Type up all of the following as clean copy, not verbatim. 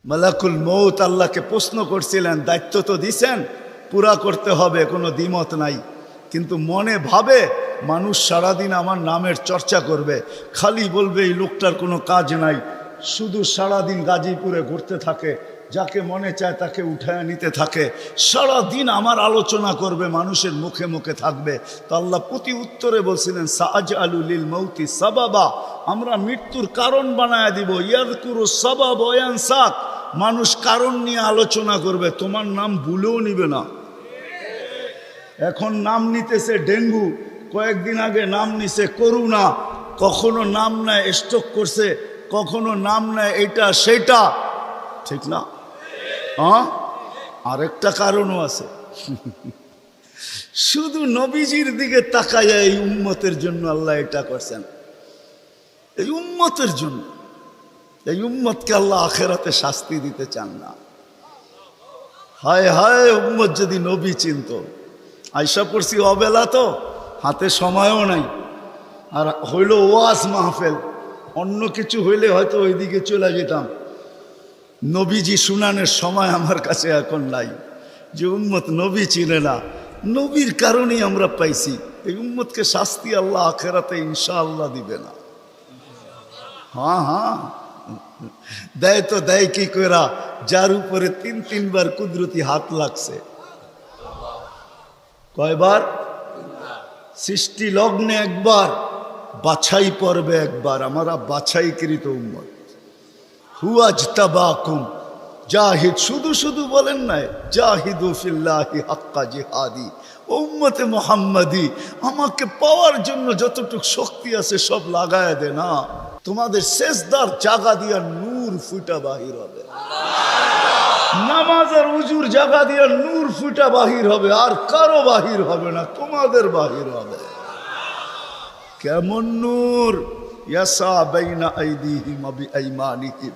মালাকুল মৌত আল্লাহকে প্রশ্ন করছিলেন, দায়িত্ব তো দিছেন, পুরা করতে হবে, কোনো দ্বিমত নাই। কিন্তু মনে ভাবে মানুষ সারাদিন আমার নামের চর্চা করবে, খালি বলবে এই লোকটার কোনো কাজ নাই, শুধু সারাদিন গাজীপুরে ঘুরতে থাকে, যাকে মনে চায় তাকে উঠায় নিতে থাকে, সারাদিন আমার আলোচনা করবে, মানুষের মুখে মুখে থাকবে। তো আল্লাহ প্রতি উত্তরে বলছিলেন, সাআজআলু লিল মৌতি সাবাবা, আমরা মৃত্যুর কারণ বানায় দিব। ইয়াযকুরু সাবাব ওয়া ইয়ানসাক, মানুষ কারণ নিয়ে আলোচনা করবে, তোমার নাম ভুলেও নিবে না। এখন নাম নিতেছে ডেঙ্গু, কয়েকদিন আগে নাম নিছে করোনা, কখনো নাম নেয় স্ট্রোক করছে, কখনো নাম নেয় এটা সেটা, ঠিক না? হ্যাঁ, আরেকটা কারণও আছে। শুধু নবীজির দিকে তাকায় এই উম্মতের জন্য আল্লাহ এটা করছেন, এই উম্মতের জন্য। এই উম্মতকে আল্লাহ আখেরাতে শাস্তি দিতে চান না। হায় হায়, উম্মত যদি নবী চিনত। আয়সা পড়ছি অবেলা, তো হাতে সময়ও নাই, আর হইল ওয়াজ মাহফিল, অন্য কিছু হইলে হয়তো ওইদিকে চলে যেতাম। নবীজি শুনানের সময় আমার কাছে এখন নাই, যে উম্মত নবী চিনে না। নবীর কারণেই আমরা পাইছি। এই উম্মতকে শাস্তি আল্লাহ আখেরাতে ইনশাআল্লাহ দিবে না। হ্যাঁ হ্যাঁ, দেয় তো দেয় কি কইরা, যার উপরে তিনবার কুদরতি হাত লাগছে। কয়বার? সৃষ্টি লগ্নে একবার, বাছাই পর্বে একবার। আমরা বাছাইকৃত উম্মত। হুয়াজতাবাকুম জাহিদ, শুধু শুধু বলেন নাই, জাহিদু ফিল্লাহি হাক্কা জিহাদি। উম্মতে মুহাম্মাদি, আমাকে পাওয়ার জন্য যতটুকু শক্তি আছে সব লাগায় দে না। তোমাদের সেজদার জায়গা দিয়া নূর ফুটা বাহির হবে, নামাজের উজুর জায়গা দিয়া নূর ফুটা বাহির হবে, আর কারো বাহির হবে না, তোমাদের বাহির হবে। কেমন নূর? ইয়াসা বাইনা আইদিহিম ওয়া বিআইমানিহিম,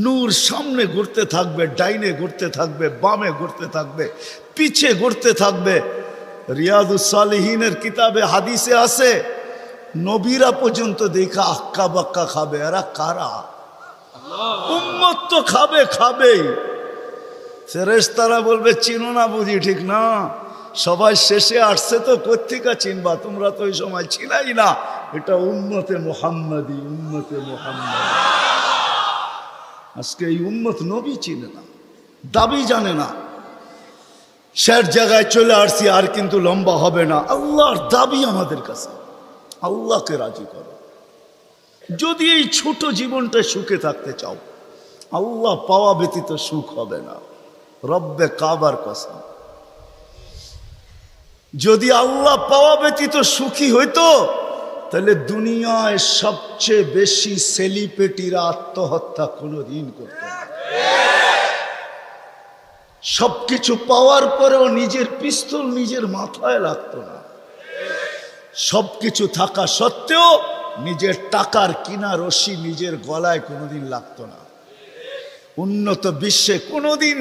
নূর সামনে ঘুরতে থাকবে, ডাইনে ঘুরতে থাকবে, বামে ঘুরতে থাকবে, পিছে ঘুরতে থাকবে। রিয়াদুস সালিহিনের কিতাবে হাদিসে আছে, নবীরা পর্যন্ত দেখা আক্কা বাক্কা খাবে। এরা কারা? উম্মত তো খাবে, খাবেই। ফেরেশতারা বলবে চিনো না বুঝি, ঠিক না? সবাই শেষে আসছে, তো কোত্থেকে চিনবা? তোমরা তো ওই সময় ছিলাই না। এটা উম্মতে মুহাম্মাদি, উম্মতে মুহাম্মাদি। আজকে এই উম্মত নবী চিনে না, দাবি জানে না। শেষ জায়গায় চলে আসছি, আর কিন্তু লম্বা হবে না। আল্লাহর দাবি আমাদের কাছে, আল্লাহকে রাজি করো। যদি এই ছোট জীবনটা সুখে থাকতে চাও, আল্লাহ পাওয়া ব্যতীত সুখ হবে না। রব্বে কাবার কসম, যদি আল্লাহ পাওয়া ব্যতীত সুখী হইতো, তাহলে দুনিয়ায় সবচেয়ে বেশি সেলিব্রিটিরা আত্মহত্যা কোনোদিন করত না। সবকিছু পাওয়ার পরেও নিজের পিস্তল নিজের মাথায় লাগতো না। সবকিছু থাকা সত্ত্বেও নিজের টাকার কিনা রশি নিজের গলায় কোনোদিন লাগতো না। উন্নত বিশ্বে কোনোদিন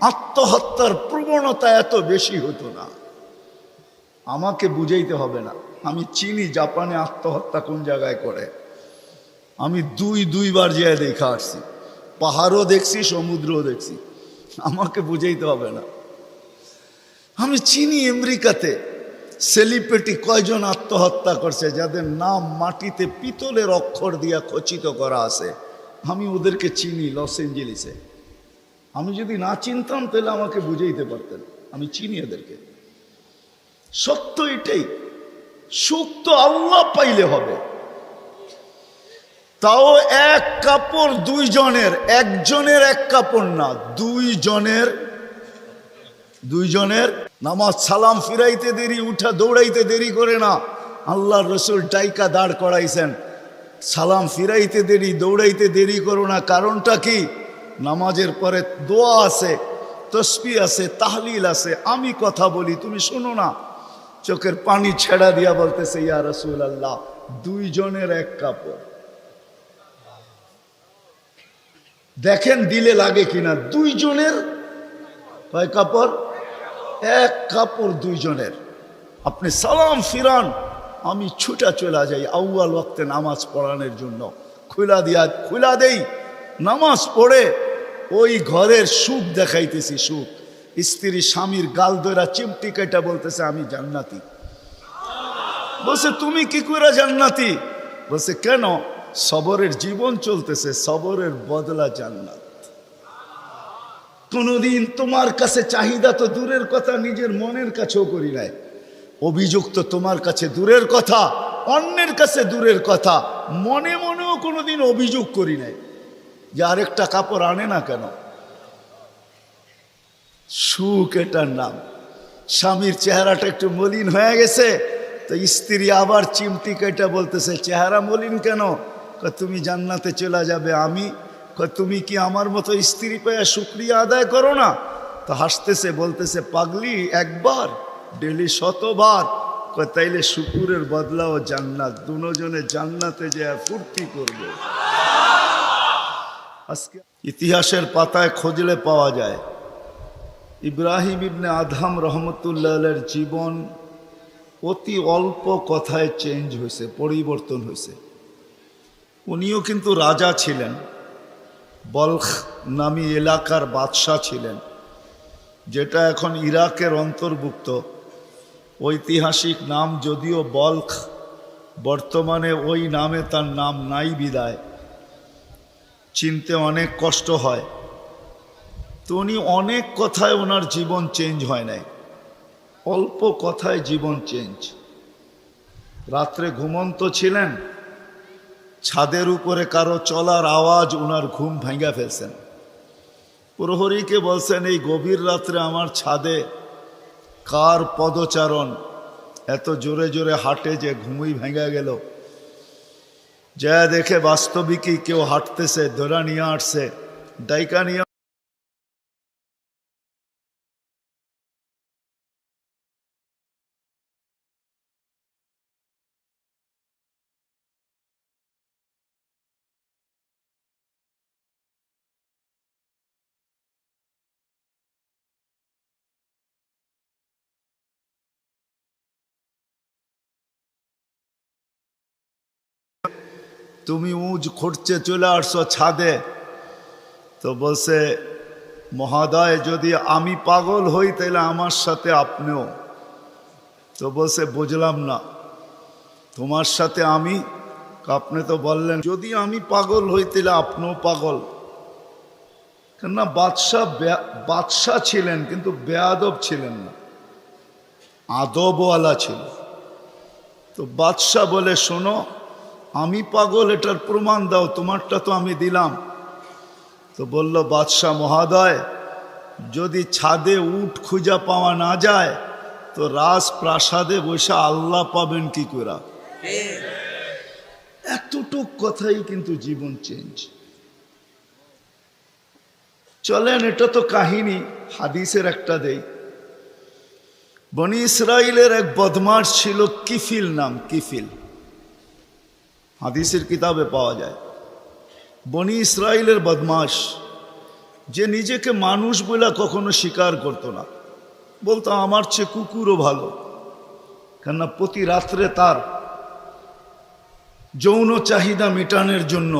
আত্মহত্যার প্রবণতা এত বেশি হতো না। আমাকে বুঝাইতে হবে না, আমি চিনি জাপানে আত্মহত্যা কোন জায়গায় করে। আমি দুইবার যেয়ে দেখা আসছি, পাহাড়ও দেখছি, সমুদ্রও দেখছি। আমাকে বুঝাইতে হবে না, আমি চিনি আমেরিকাতে সেলিব্রিটি কয়জন আত্মহত্যা করছে, যাদের নাম মাটিতে পিতলের অক্ষর দিয়া খচিত করা আছে। আমি ওদেরকে চিনি লস এঞ্জেলিসে। আমি যদি না চিনতাম তাহলে আমাকে বুঝাইতে পারতেন, আমি চিনি এদেরকে। সত্য এটাই, সুখ তো আল্লাহ পাইলে হবে। তাও এক কাপড় দুইজনের, একজনের এক কাপড় না, দুইজনের। নামাজ সালাম ফিরাইতে দেরি, উঠা দৌড়াইতে দেরি করে না। আল্লাহর রাসূল ডাইকা দাঁড় করাইছেন, সালাম ফিরাইতে দেরি, দৌড়াইতে দেরি করো না। কারণটা কি? নামাজের পরে দোয়া আছে, তসবিহ আছে, তাহলিল আছে। আমি কথা বলি, তুমি শোনো না। চোখের পানি ছেড়া দিয়া বলতেছে, ইয়া রাসূলুল্লাহ, দুইজনের এক কাপড়। দেখেন দিলে লাগে কিনা। দুইজনের কয় কাপড়? এক কাপড় দুইজনের। আপনি সালাম ফিরান, আমি ছুটা চলে যাই আউয়াল ওয়াক্তে নামাজ পড়ানোর জন্য। খুলা দেই, নামাজ পড়ে ওই ঘরের সুখ দেখাইতেছি, সুখ। স্ত্রী স্বামীর গাল ধরা চিমটি কেটা বলতেছে আমি জান্নাতি। বলছে তুমি কি করে জান্নাতি? বলছে কেন? সবরের জীবন চলতেছে, সবরের বদলা জান্নাত। কোনদিন তোমার কাছে চাহিদা তো দূরের কথা, নিজের মনের কাছেও করি নাই। অভিযোগ তো তোমার কাছে দূরের কথা, অন্যের কাছে দূরের কথা, মনে মনেও কোনোদিন অভিযোগ করি নাই যে আরেকটা কাপড় আনে না কেন। সুখ এটার নাম। স্বামীর চেহারাটা একটু মলিন হয়ে গেছে, তো স্ত্রী আবার চিমটি কেটে বলতেছে চেহারা মলিন কেন? তুমি জান্নাতে চলে যাবে। আমি তুমি কি আমার মতো স্ত্রী পেয়ে শুকরিয়া আদায় করো না? তো হাসতেছে, বলতেছে পাগলি, একবার ডেলি 100বার। তাইলে শুকুরের বদলাও জান্নাত। দুজনে জান্নাতে যে ফুর্তি করবে। আজকে ইতিহাসের পাতায় খুঁজলে পাওয়া যায় ইব্রাহিম ইবনে আদহাম রহমতুল্লাহের জীবন অতি অল্প কথায় চেঞ্জ হয়েছে, পরিবর্তন হয়েছে। উনিও কিন্তু রাজা ছিলেন, বলখ নামী এলাকার বাদশাহ ছিলেন, যেটা এখন ইরাকের অন্তর্ভুক্ত। ঐতিহাসিক নাম যদিও বলখ, বর্তমানে ওই নামে তার নাম নাই বিদায়, চিনতে অনেক কষ্ট হয়। তো উনি অনেক কথায় ওনার জীবন চেঞ্জ হয় নাই, অল্প কথায় জীবন চেঞ্জ। রাত্রে ঘুমন্ত ছিলেন, ছাদের উপরে কারো চলার আওয়াজ ওনার ঘুম ভেঙে ফেলছেন। প্রহরীকে বলছেন এই গভীর রাত্রে আমার ছাদে কার পদচারণ, এত জোরে জোরে হাঁটে যে ঘুমই ভেঙে গেল। যা দেখে বাস্তবিকই কেউ হাঁটতেছে, ধরা নিয়ে আসছে, ডাইকা নিয়ে। তুমি উঁচ খুঁড়ছে চলে আসছো ছাদে। তো বলছে মহোদয় যদি আমি পাগল হই তাহলে আমার সাথে আপনিও। তো বলছে বুঝলাম না, তোমার সাথে আমি? আপনি তো বললেন যদি আমি পাগল হই তাহলে আপনিও পাগল। কেননা বাদশাহ ছিলেন কিন্তু বেয়াদব ছিলেন না, আদবওয়ালা ছিল। তো বাদশাহ বলে শোনো, আমি পাগল এটার প্রমাণ দাও, তোমারটা তো আমি দিলাম। তো বলল বাদশাহ মহোদয় যদি ছাদে উট খুঁজা পাওয়া না যায় তো রাজপ্রাসাদে বসে আল্লাহ পাবেন কি করে? এতটুক কথাই কিন্তু জীবন চেঞ্জ। চলেন এটা তো কাহিনী, হাদিসের একটা দেই। বনি ইসরাইলের এক বদমাশ ছিল, কিফিল নাম, কিফিল, হাদিসের কিতাবে পাওয়া যায়। বনি ইসরাইলের বদমাশ, যে নিজেকে মানুষ বলে কখনো স্বীকার করতো না, বলতো আমার চেয়ে কুকুরও ভালো। কেননা প্রতি রাত্রে তার যৌন চাহিদা মেটানোর জন্য,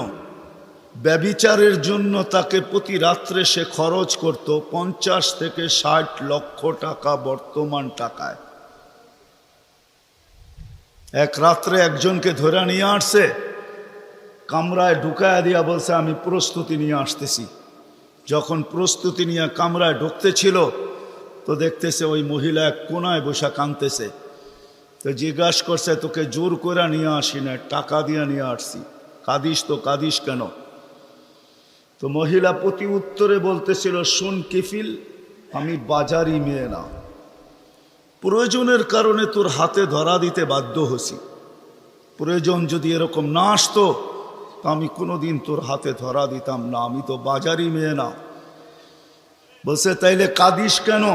ব্যভিচারের জন্য তাকে প্রতি রাত্রে সে খরচ করত 50 থেকে 60 লক্ষ টাকা বর্তমান টাকায়। এক রাত্রে একজনকে ধরে নিয়ে আসছে, কামরায় ঢুকায় দিয়া বলছে আমি প্রস্তুতি নিয়ে আসতেছি। যখন প্রস্তুতি নিয়ে কামরায় ঢুকতেছিল তো দেখতেছে ওই মহিলা এক কোনায় বসে কাঁদতেছে। তো জিজ্ঞাসা করছে তোকে জোর করে নিয়ে আসি না, টাকা দিয়ে নিয়ে আসছি, কাঁদিস তো কাঁদিস কেন? তো মহিলা প্রতি উত্তরে বলতেছিল শোন কিফিল, আমি বাজারি মেয়ে না, প্রয়োজনের কারণে তোর হাতে ধরা দিতে বাধ্য হছি। প্রয়োজন যদি এরকম না আসতো তো আমি কোনোদিন তোর হাতে ধরা দিতাম না, আমি তো বাজারি মেয়ে না। বলছে তাইলে কাঁদিস কেন?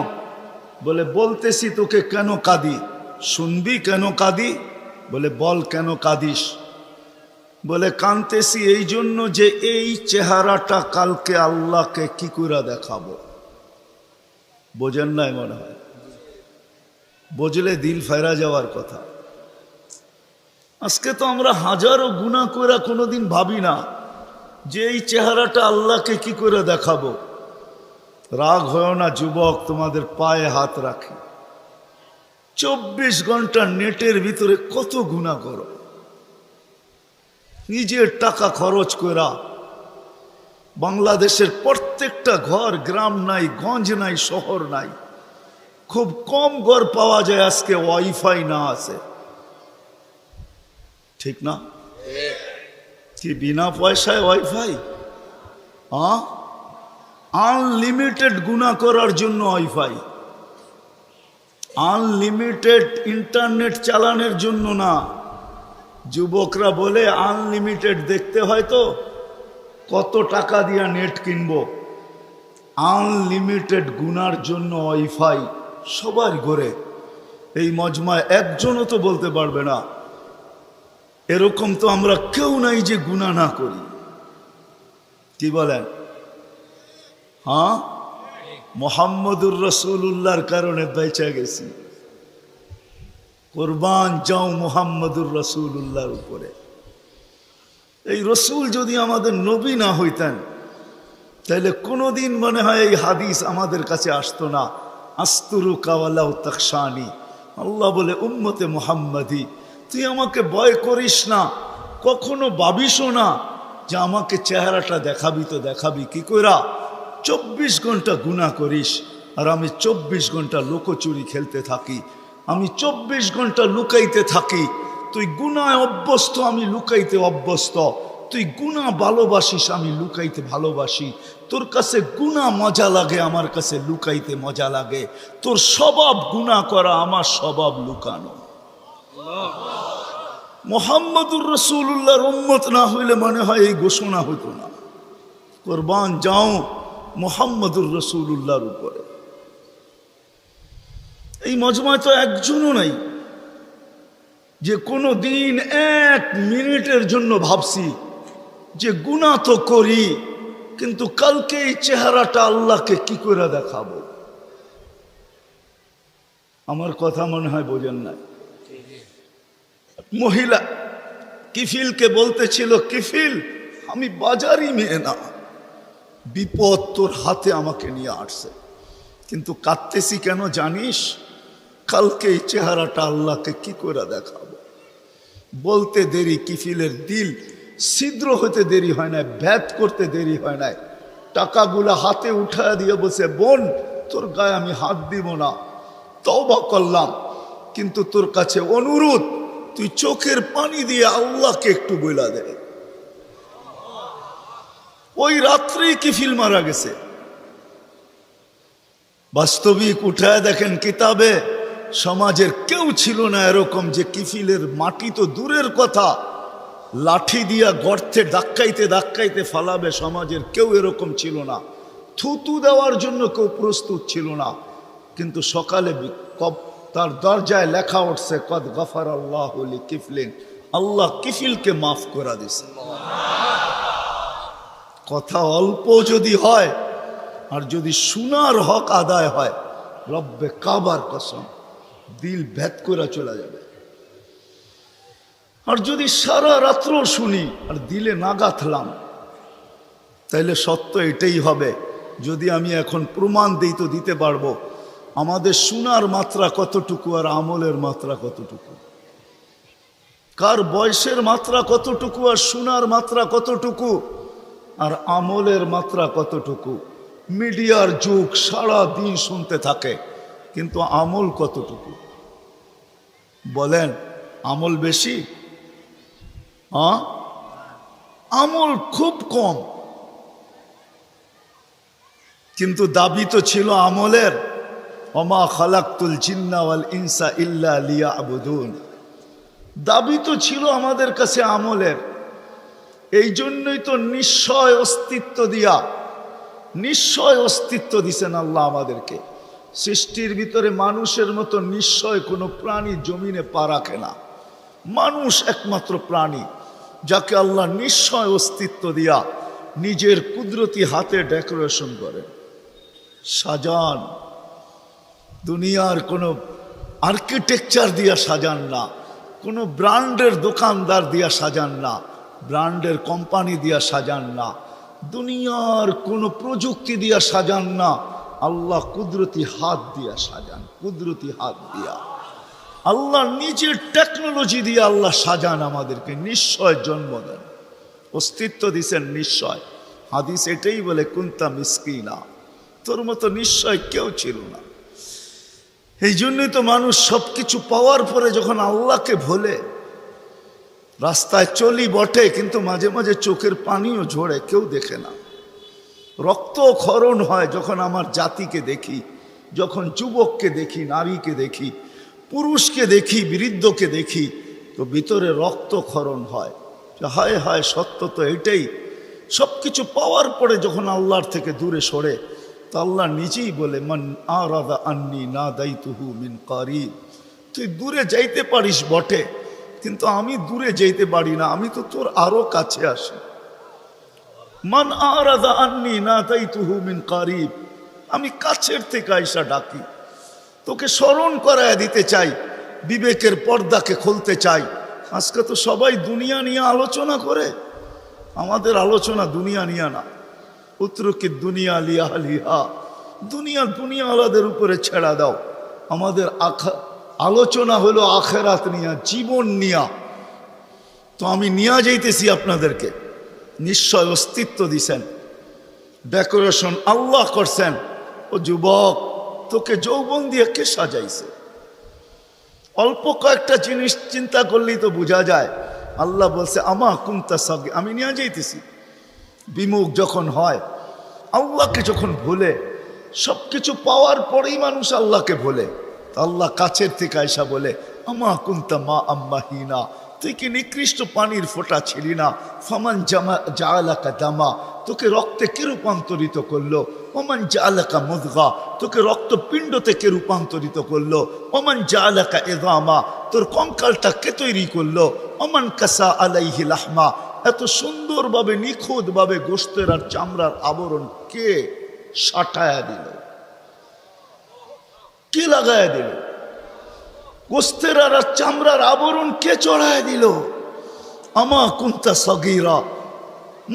বলে বলতেছি তোকে কেন কাঁদি, শুনবি কেন কাঁদি? বলে বল কেন কাঁদিস? বলে কাঁদতেছি এই জন্য যে এই চেহারাটা কালকে আল্লাহকে কি করে দেখাবো। বোঝেন নাই মনে হয়? বুঝলে দিল ফেরা যাওয়ার কথা। আজকে তো আমরা হাজারো গুনাহ করে কোনোদিন ভাবি না যে এই চেহারাটা আল্লাহকে কি করে দেখাবো? রাগ হয় না যুবক, তোমাদের পায়ে হাত রাখি। 24 ঘন্টা নেটের ভিতরে কত গুনাহ করো, নিজের টাকা খরচ করা। বাংলাদেশের প্রত্যেকটা ঘর, গ্রাম নাই, গঞ্জ নাই, শহর নাই, খুব কম ঘর পাওয়া যায় আজকে ওয়াইফাই না আছে। ঠিক না? কি বিনা পয়সায় ওয়াইফাই? আনলিমিটেড গুনাহ করার জন্য ওয়াইফাই, আনলিমিটেড ইন্টারনেট চালানোর জন্য না। যুবকরা বলে আনলিমিটেড দেখতে হয় তো কত টাকা দিয়া নেট কিনবো। আনলিমিটেড গুনার জন্য ওয়াইফাই সবার ঘরে। এই মজমায় একজনও তো বলতে পারবে না এরকম তো আমরা কেউ নাই যে গুনাহ না করি। কি বলেন? মুহাম্মদুর রাসূলুল্লাহর কারণে বেঁচে গেছি। কুরবান যাও মুহাম্মদুর রাসূলুল্লাহর উপরে। এই রসুল যদি আমাদের নবী না হইতেন তাহলে কোনোদিন মনে হয় এই হাদিস আমাদের কাছে আসতো না। আস্তুরু কাওয়ালাউ তাকশানি, আল্লাহ বলে উম্মতে মুহাম্মাদি তুই আমাকে ভয় করিস না, কখনো ভাবিসও না যে আমাকে চেহারাটা দেখাবি। তো দেখাবি কি কইরা? 24 ঘন্টা গুনাহ করিস আর আমি 24 ঘন্টা লুকোচুরি খেলতে থাকি, আমি 24 ঘন্টা লুকাইতে থাকি। তুই গুনায় অভ্যস্ত, আমি লুকাইতে অভ্যস্ত। তুই গুনাহ ভালোবাসিস, আমি লুকাইতে ভালোবাসি। তোর কাছে গুনাহ মজা লাগে, আমার কাছে লুকাইতে মজা লাগে। তোর স্বভাব গুনাহ করা, আমার স্বভাব লুকানো। মুহাম্মদুর রাসূলুল্লাহর উম্মত না হইলে মনে হয় এই ঘোষণা হতো না। কুরবান যাও মুহাম্মদুর রাসূলুল্লাহর উপরে। এই মজমায় তো একজনও নাই যে কোনো দিন 1 মিনিটের জন্য ভাবছি যে গুনাহ তো করি, কিন্তু কালকে এই চেহারাটা আল্লাহকে কি করে দেখাবো। আমার কথা মনে হয় বোঝেন নাই। মহিলা কিফিলকে বলতেছিল, কিফিল আমি বাজারি মেয়ে না, বিপদ তোর হাতে আমাকে নিয়ে আসছে, কিন্তু কাঁদতেছি কেন জানিস? কালকে এই চেহারাটা আল্লাহকে কি করে দেখাবো। বলতে দেরি, কিফিলের দিল ছিদ্র হতে দেরি হয় না, ভেদ করতে দেরি হয় না। টাকাগুলা হাতে উঠায় দিয়ে বসে, বোন তোর গায়ে আমি হাত দিব না, তওবা করলাম, কিন্তু তোর কাছে অনুরোধ তুই চোখের পানি দিয়ে আল্লাহকে একটু বইলা দে। ওই রাত্রেই কিফিল মারা গেছে। বাস্তবিক উঠায় দেখেন কিতাবে, সমাজের কেউ ছিল না এরকম যে কিফিলের মাটি তো দূরের কথা, লাঠি দিয়া গর্তে ধাক্কাইতে ধাক্কাইতে ফালাবে, সমাজের কেউ এরকম ছিল না। থুতু দেওয়ার জন্য কেউ প্রস্তুত ছিল না। কিন্তু সকালে তার দরজায় লেখা উঠছে, কদ গফারাল্লাহু লিকিফলিন, আল্লাহ কিফিলকে মাফ করে দিছে। কথা অল্প যদি হয় আর যদি শোনার হক আদায় হয়, রব্বে কাবার কসম দিল ভেদ করে চলে যাবে। আর যদি সারা রাত্র শুনি আর দিলে না গাঁথলাম, তাইলে সত্য এটাই হবে। যদি আমি এখন প্রমাণ দিই তো দিতে পারবো আমাদের শোনার মাত্রা কতটুকু আর আমলের মাত্রা কতটুকু, কার বয়সের মাত্রা কতটুকু আর শোনার মাত্রা কতটুকু আর আমলের মাত্রা কতটুকু। মিডিয়ার যুগ, সারা দিন শুনতে থাকে, কিন্তু আমল কতটুকু বলেন? আমল বেশি? আমল খুব কম, কিন্তু দাবি তো ছিল আমলের। ওমা খালাকতুল জিন্না ওয়াল ইনসা ইল্লা লিয়াবুদুন, দাবি তো ছিল আমাদের কাছে আমলের। এই জন্যই তো নিশ্চয় অস্তিত্ব দিয়া, নিশ্চয় অস্তিত্ব দিছেন আল্লাহ আমাদেরকে। সৃষ্টির ভিতরে মানুষের মতো নিশ্চয় কোনো প্রাণী জমিনে পা রাখে না। মানুষ একমাত্র প্রাণী যাকে আল্লাহ নিশ্চয় অস্তিত্ব দিয়া নিজের কুদরতি হাতে ডেকোরেশন করেন, সাজান। দুনিয়ার কোনো আর্কিটেকচার দিয়া সাজান না, কোনো ব্র্যান্ডের দোকানদার দিয়া সাজান না, ব্র্যান্ডের কোম্পানি দিয়া সাজান না, দুনিয়ার কোনো প্রযুক্তি দিয়া সাজান না, আল্লাহ কুদরতি হাত দিয়া সাজান, কুদরতি হাত দিয়া আল্লাহ নিজের টেকনোলজি দিয়ে আল্লাহ সাজান, আমাদেরকে নিশ্চয় জন্ম দেন, অস্তিত্ব দিছেন নিশ্চয়। হাদিস এটাই বলে কুন্তা মিসকিনা, তোর মতো নিশ্চয় কেউ ছিল না। এই জন্যই তো মানুষ সব কিছু পাওয়ার পরে যখন আল্লাহকে ভোলে, রাস্তায় চলি বটে কিন্তু মাঝে মাঝে চোখের পানিও ঝরে, কেউ দেখে না, রক্ত ক্ষরণ হয় যখন আমার জাতিকে দেখি, যখন যুবককে দেখি, নারীকে দেখি, পুরুষকে দেখি, বৃদ্ধকে দেখি, তো ভিতরে রক্ত ক্ষরণ হয়। হায় হায়, সত্য তো এটাই। সব কিছু পাওয়ার পরে যখন আল্লাহর থেকে দূরে সরে, তো আল্লাহ নিজেই বলে মান আরাদা আন্নি নাদাইতুহু মিন কারিব, তুই দূরে যাইতে পারিস বটে কিন্তু আমি দূরে যাইতে পারি না, আমি তো তোর আরো কাছে আসি। মান আরাদা আন্নি নাদাইতুহু মিন কারিব, আমি কাছের থেকে আইসা ডাকি, তোকে স্মরণ করায় দিতে চাই, বিবেকের পর্দাকে খুলতে চাই। আজকে তো সবাই দুনিয়া নিয়ে আলোচনা করে, আমাদের আলোচনা দুনিয়া নিয়ে না। উত্রকি দুনিয়া লিয়া লিহা, দুনিয়া আলাদের উপরে ছেড়া দাও। আমাদের আলোচনা হলো আখেরাত নিয়া, জীবন নিয়া। তো আমি নিয়ে যাইতেছি আপনাদেরকে, নিশ্চয় অস্তিত্ব দিছেন, ডেকোরেশন আল্লাহ করছেন। ও যুবক, তোকে যৌবন দিয়ে কে সাজাইছে? অল্প কয়েকটা জিনিস চিন্তা করলেই তো বোঝা যায়। আল্লাহ বলছে আমা কুনতা সাগি, আমি নিয়ে যাইতেছি। বিমুখ যখন হয়, আল্লাহকে যখন ভুলে, সব কিছু পাওয়ার পরেই মানুষ আল্লাহকে ভুলে, আল্লাহ কাছের থেকে আয়সা বলে আমা কুনতা মা আম্মাহিনা, তুই কি নিকৃষ্ট পানির ফোঁটা ছিলি না? ফামান জাআলাকা দামা, তোকে রক্তে কে রূপান্তরিত করলো? ওমান জাআলাকা মুদগা, তোকে রক্তপিণ্ড থেকে রূপান্তরিত করলো। ওমান জাআলাকা ইযামা, তোর কঙ্কালটা কে তৈরি করলো? ওমান কাসা আলাইহি লাহমা, এত সুন্দরভাবে নিখুঁতভাবে গোশতের আর চামড়ার আবরণ কে সাটায়া দিল? কে লাগায়া দিল? গোশতের আর চামড়ার আবরণ কে চড়ায় দিল? আমা কুনতা সগীরা,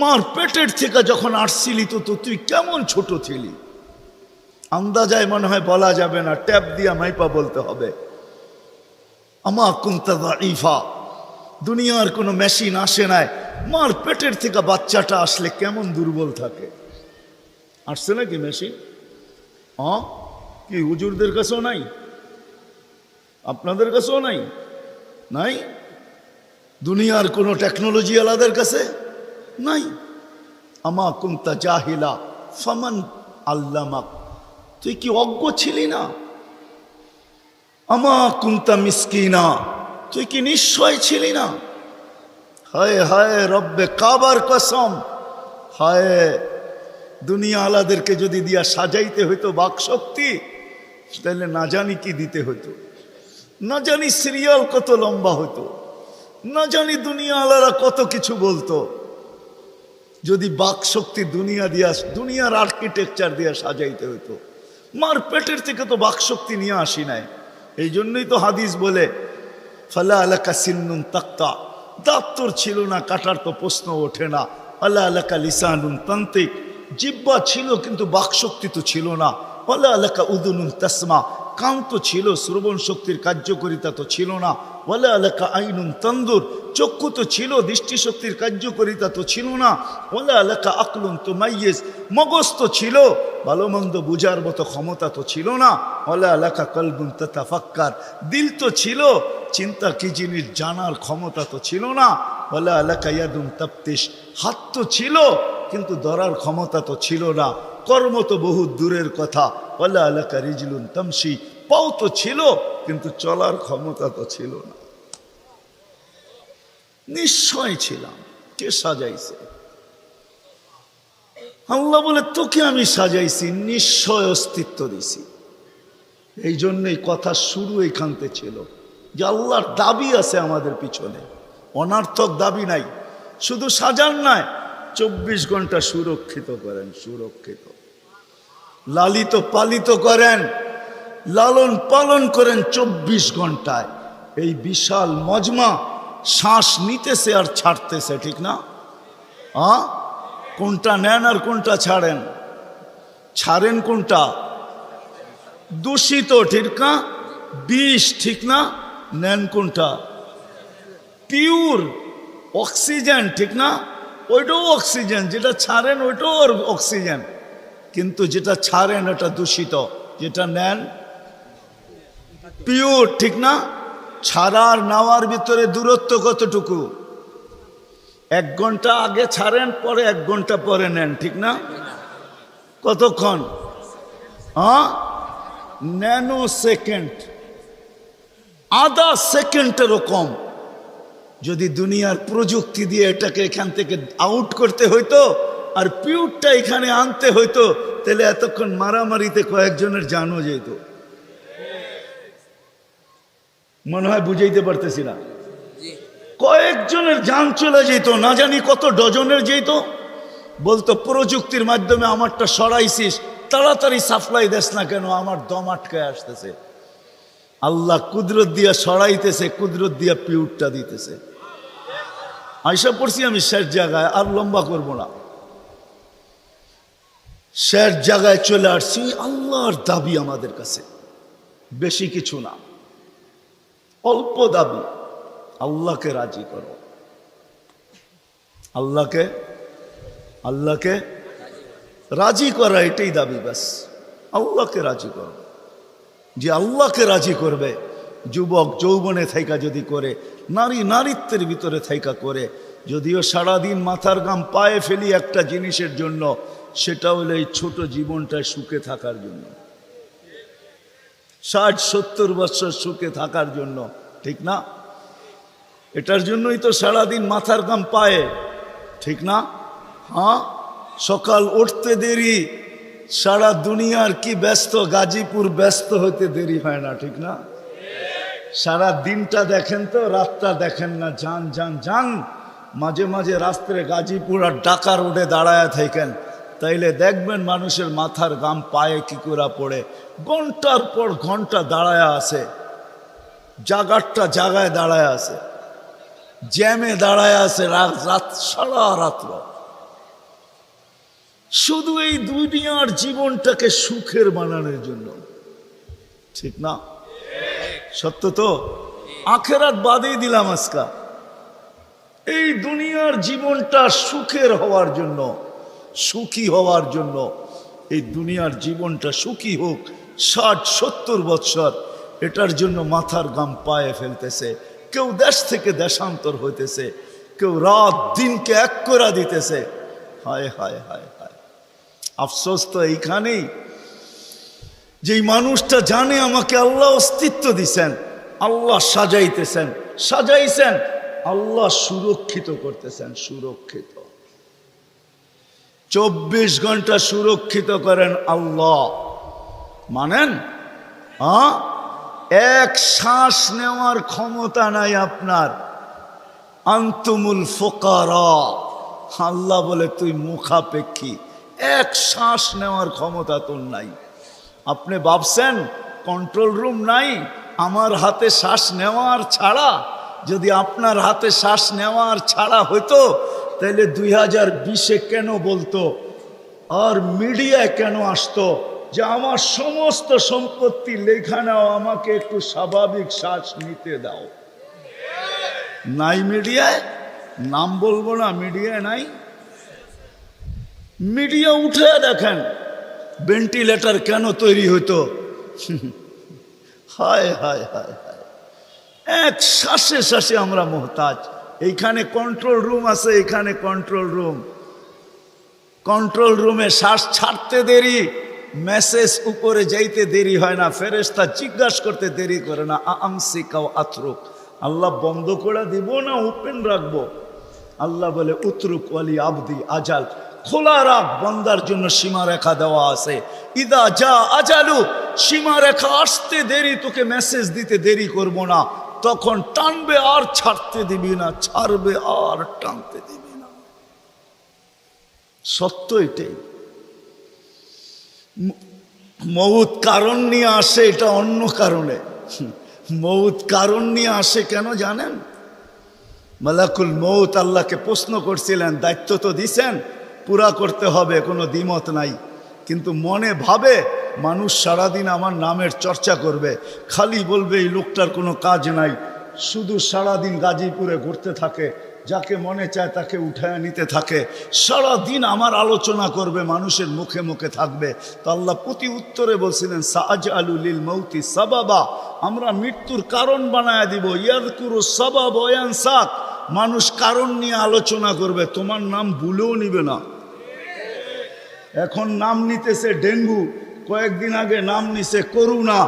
মার পেটের থেকে যখন আসছিলি তো তুই কেমন ছোট ছিলি? আন্দাজায় মনে হয় বলা যাবে না, ট্যাপ দিয়া মাইপা বলতে হবে। আমা কুনতা দাঈফা, দুনিয়ার কোনো মেশিন আসে নাই, মার পেটের থেকে বাচ্চাটা আসলে কেমন দুর্বল থাকে। আসছে নাকি মেশিন? কি হুজুরদের কাছেও নাই? আপনাদের কাছেও নাই? নাই? দুনিয়ার কোনো টেকনোলজি আলাদের কাছে নাই। আমা কুনতা জাহিলা ফামান আল্লামাক, তুই কি অজ্ঞ ছিলি না? আমা কুনতা মিসকিনা, তুই কি নিশ্চয় ছিলি না? হায় হায় রব্বে কাবার কসম, হায় দুনিয়া আলাদেরকে যদি দিয়া সাজাইতে হইতো বাকশক্তি, তাহলে না জানি কি দিতে হতো, না জানি সিরিয়াল কত লম্বা হতো, না জানি দুনিয়া আলারা কত কিছু বলতো। যদি বাকশক্তি দুনিয়া দিয়া, দুনিয়ার আর্কিটেকচার দিয়া সাজাইতে হইতো। মার পেটের থেকে তো বাকশক্তি নিয়ে আসি নাই। এই জন্যই তো হাদিস বলে ফালা আলাকা সিন্নুন তাক্তা, দাঁত তোর ছিল না, কাটার তো প্রশ্ন ওঠে না। আল্লাহ আলাকা লিসানুন তান্তিক, জিব্বা ছিল কিন্তু বাকশক্তি তো ছিল না। আল্লাহ আলাকা উদুনুন তাসমা, কান তো ছিল, শ্রবণ শক্তির কার্যকারিতা তো ছিল না। ওয়ালা আলাকা আইনুন তানদুর, চক্ষু তো ছিল, দৃষ্টিশক্তির কার্যকারিতা তো ছিল না। ওয়ালা আলাকা আকলুন তুমাইয়িজ, মগজ তো ছিল, ভালো মন্দ বুঝার মতো ক্ষমতা তো ছিল না। ওয়ালা আলাকা কলবুন তাতাফাক্কার, দিল তো ছিল, চিন্তা কি জিনিস জানার ক্ষমতা তো ছিল না। ওয়ালা আলাকা ইয়াদুন তাফতিশ, হাত তো ছিল কিন্তু ধরার ক্ষমতা তো ছিল না। কর্ম তো বহু দূরের কথা। ওয়ালা আলাকা রিজলুন তামশি, পাও তো ছিল কিন্তু চলার ক্ষমতা তো ছিল না। নিশ্চয় ছিলাম, কে সাজাইছে? আল্লাহ বলে তোকে আমি সাজাইছি, নিশ্চয় অস্তিত্ব দিছি। এই জন্যই কথা শুরু এইখানতে ছিল যে আল্লাহর দাবি আছে আমাদের পিছনে, অনার্থক দাবি নাই। শুধু সাজান নয়, 24 ঘন্টা সুরক্ষিত করেন, সুরক্ষিত, লালিত পালিত করেন, লালন পালন করেন 24 ঘন্টায়। এই বিশাল মজমা শ্বাস নিতেছে আর ছাড়তেছে, ঠিক না? কোনটা নেন আর কোনটা ছাড়েন? ছাড়েন কোনটা? দূষিত, ঠিক না? বিষ, ঠিক না? নেন কোনটা? পিওর অক্সিজেন, ঠিক না? ওইটাও অক্সিজেন, যেটা ছাড়েন ওইটাও অক্সিজেন, কিন্তু যেটা ছাড়েন এটা দূষিত, যেটা নেন পিওর, ঠিক না? ছাড়ার নেওয়ার ভিতরে দূরত্ব কতটুকু? 1 ঘন্টা আগে ছাড়েন, পরে 1 ঘন্টা পরে নেন, ঠিক না? কতক্ষণ? ন্যানো সেকেন্ড, আধা সেকেন্ডেরও কম। যদি দুনিয়ার প্রযুক্তি দিয়ে এটাকে এখান থেকে আউট করতে হইতো আর পিউরটা এখানে আনতে হইতো, তাহলে এতক্ষণ মারামারিতে কয়েকজনের জানও যেত। মনে হয় বুঝাইতে পারতেছি না? কয়েকজনের জান চলে যেত, না জানি কত ডজনের যেত। বলতো প্রযুক্তির মাধ্যমে আমারটা সরাইছিস, তাড়াতাড়ি সাপ্লাই দেস না কেন, আমার দম আটকায় আসতেছে। আল্লাহ কুদরত দিয়া সরাইতেছে, কুদরত দিয়া পিউরটা দিতেছে। আইসা পড়ছি আমি শেষ জায়গায়, আর লম্বা করব না। শেষ জায়গায় চলে আসছি। আল্লাহর দাবি আমাদের কাছে বেশি কিছু না, অল্প দাবি। আল্লাহকে রাজি করো, আল্লাহকে রাজি করা, এটাই দাবি। ব্যাস আল্লাহকে রাজি করো। যে আল্লাহকে রাজি করবে, যুবক যৌবনে থাইকা যদি করে, নারী নারীত্বের ভিতরে থাইকা করে, যদিও সারাদিন মাথার ঘাম পায়ে ফেলি একটা জিনিসের জন্য, সেটা হলো এই ছোট জীবনটায় সুখে থাকার জন্য, 60-70 বছর সুখে থাকার জন্য, ঠিক না? এটার জন্যই তো সারাদিন মাথার ঘাম পায়ে, ঠিক না? সকাল উঠতে দেরি, সারা দুনিয়ার কি ব্যস্ত, গাজীপুর ব্যস্ত হতে দেরি হয় না, ঠিক না? সারা দিনটা দেখেন তো, রাতটা দেখেন না। যান যান যান, মাঝে মাঝে রাস্তায় গাজীপুর আর ঢাকা রোডে দাঁড়ায় থাকেন, তাইলে দেখবেন মানুষের মাথার ঘাম পায়ে কি করে পড়ে। ঘন্টার পর ঘন্টা দাঁড়ায় আছে, জাগারটা জাগায় দাঁড়ায় আছে, জ্যামে দাঁড়ায় আছে, রাত সারা রাত্র, শুধু এই দুনিয়ার জীবনটাকে সুখের বানানোর জন্য, ঠিক না? সত্য তো? আখেরাত বাদেই দিলাম আজকা, এই দুনিয়ার জীবনটা সুখের হওয়ার জন্য, সুখী হওয়ার জন্য। এই দুনিয়ার জীবনটা সুখী হোক 60-70 বৎসর, এটার জন্য মাথার ঘাম পায়ে ফেলতেছে। কেউ দেশ থেকে দেশান্তর হইতেছে, কেউ রাত দিনকে এক করে দিতেছে। হায় হায় হায় হায়, আফসোস তো এইখানেই, যেই মানুষটা জানে আমাকে আল্লাহ অস্তিত্ব দিছেন, আল্লাহ সাজাইছেন, আল্লাহ সুরক্ষিত করতেছেন, সুরক্ষিত 24 ঘন্টা সুরক্ষিত করেন আল্লাহ। মানেন? এক শ্বাস নেওয়ার ক্ষমতা নাই আপনার। আনতুমুল ফুকারা, আল্লাহ বলে তুই মুখাপেক্ষী, এক শ্বাস নেওয়ার ক্ষমতা তোর নাই। আপনি ভাবছেন কন্ট্রোল রুম নাই? আমার হাতে শ্বাস নেওয়ার ছাড়া, যদি আপনার হাতে শ্বাস নেওয়ার ছাড়া হইতো, তাহলে 2020-এ কেন বলতো আর মিডিয়ায় কেন আসতো যে আমার সমস্ত সম্পত্তি লেখা নাও, আমাকে একটু স্বাভাবিক শ্বাস নিতে দাও? নাই মিডিয়ায়, নাম বলবো না, মিডিয়ায় নাই। মিডিয়া উঠে দেখেন ভেন্টিলেটর কেন তৈরি হতো। হায় হায় হায় হায়, এক শ্বাসে শ্বাসে আমরা মোহতাজ। এইখানে কন্ট্রোল রুম আছে, এখানে কন্ট্রোল রুমে শ্বাস ছাড়তে দেরি, মেসেজ উপরে যাইতে দেরি হয় না, ফেরেশতা জিজ্ঞাসা করতে দেরি করে না। আমসিকাও আতরুক, আল্লাহ বন্ধ করে দিব না ওপেন রাখবো? আল্লাহ বলে উতরুক ওয়ালি আবদি আজাল, খোলা রাখ, বন্দার জন্য সীমারেখা দেওয়া আছে। ইদা যা আজালু, সীমারেখা আসতে দেরি, তোকে মেসেজ দিতে দেরি করব না, তখন টানবে আর ছাড়তে দিবি না, ছাড়বে আর টানতে দিবি না। সত্য এটাই। মউত কারণ নিয়ে আসে, এটা অন্য কারণে। মউত কারণ নিয়ে আসে কেন জানেন? মালাকুল মৌত আল্লাহকে প্রশ্ন করছিলেন, দায়িত্ব তো দিছেন, পুরা করতে হবে, কোনো দ্বিমত নাই। কিন্তু মনে ভাবে মানুষ সারাদিন আমার নামের চর্চা করবে, খালি বলবে এই লোকটার কোনো কাজ নাই, শুধু সারাদিন গাজীপুরে ঘুরতে থাকে, যাকে মনে চায় তাকে উঠায় নিতে থাকে, সারাদিন আমার আলোচনা করবে, মানুষের মুখে মুখে থাকবে। তো আল্লাহ প্রতি উত্তরে বলছিলেন, সাআজআলু লিল মাউতি সাবাবা, আমরা মৃত্যুর কারণ বানায় দিব। ইয়াযকুরু সাবাব ওয়া ইয়ানসাক, মানুষ কারণ নিয়ে আলোচনা করবে, তোমার নাম ভুলেও নিবে না। এখন নাম নিতেছে ডেঙ্গু, কয়েকদিন আগে নাম নিছে করোনা,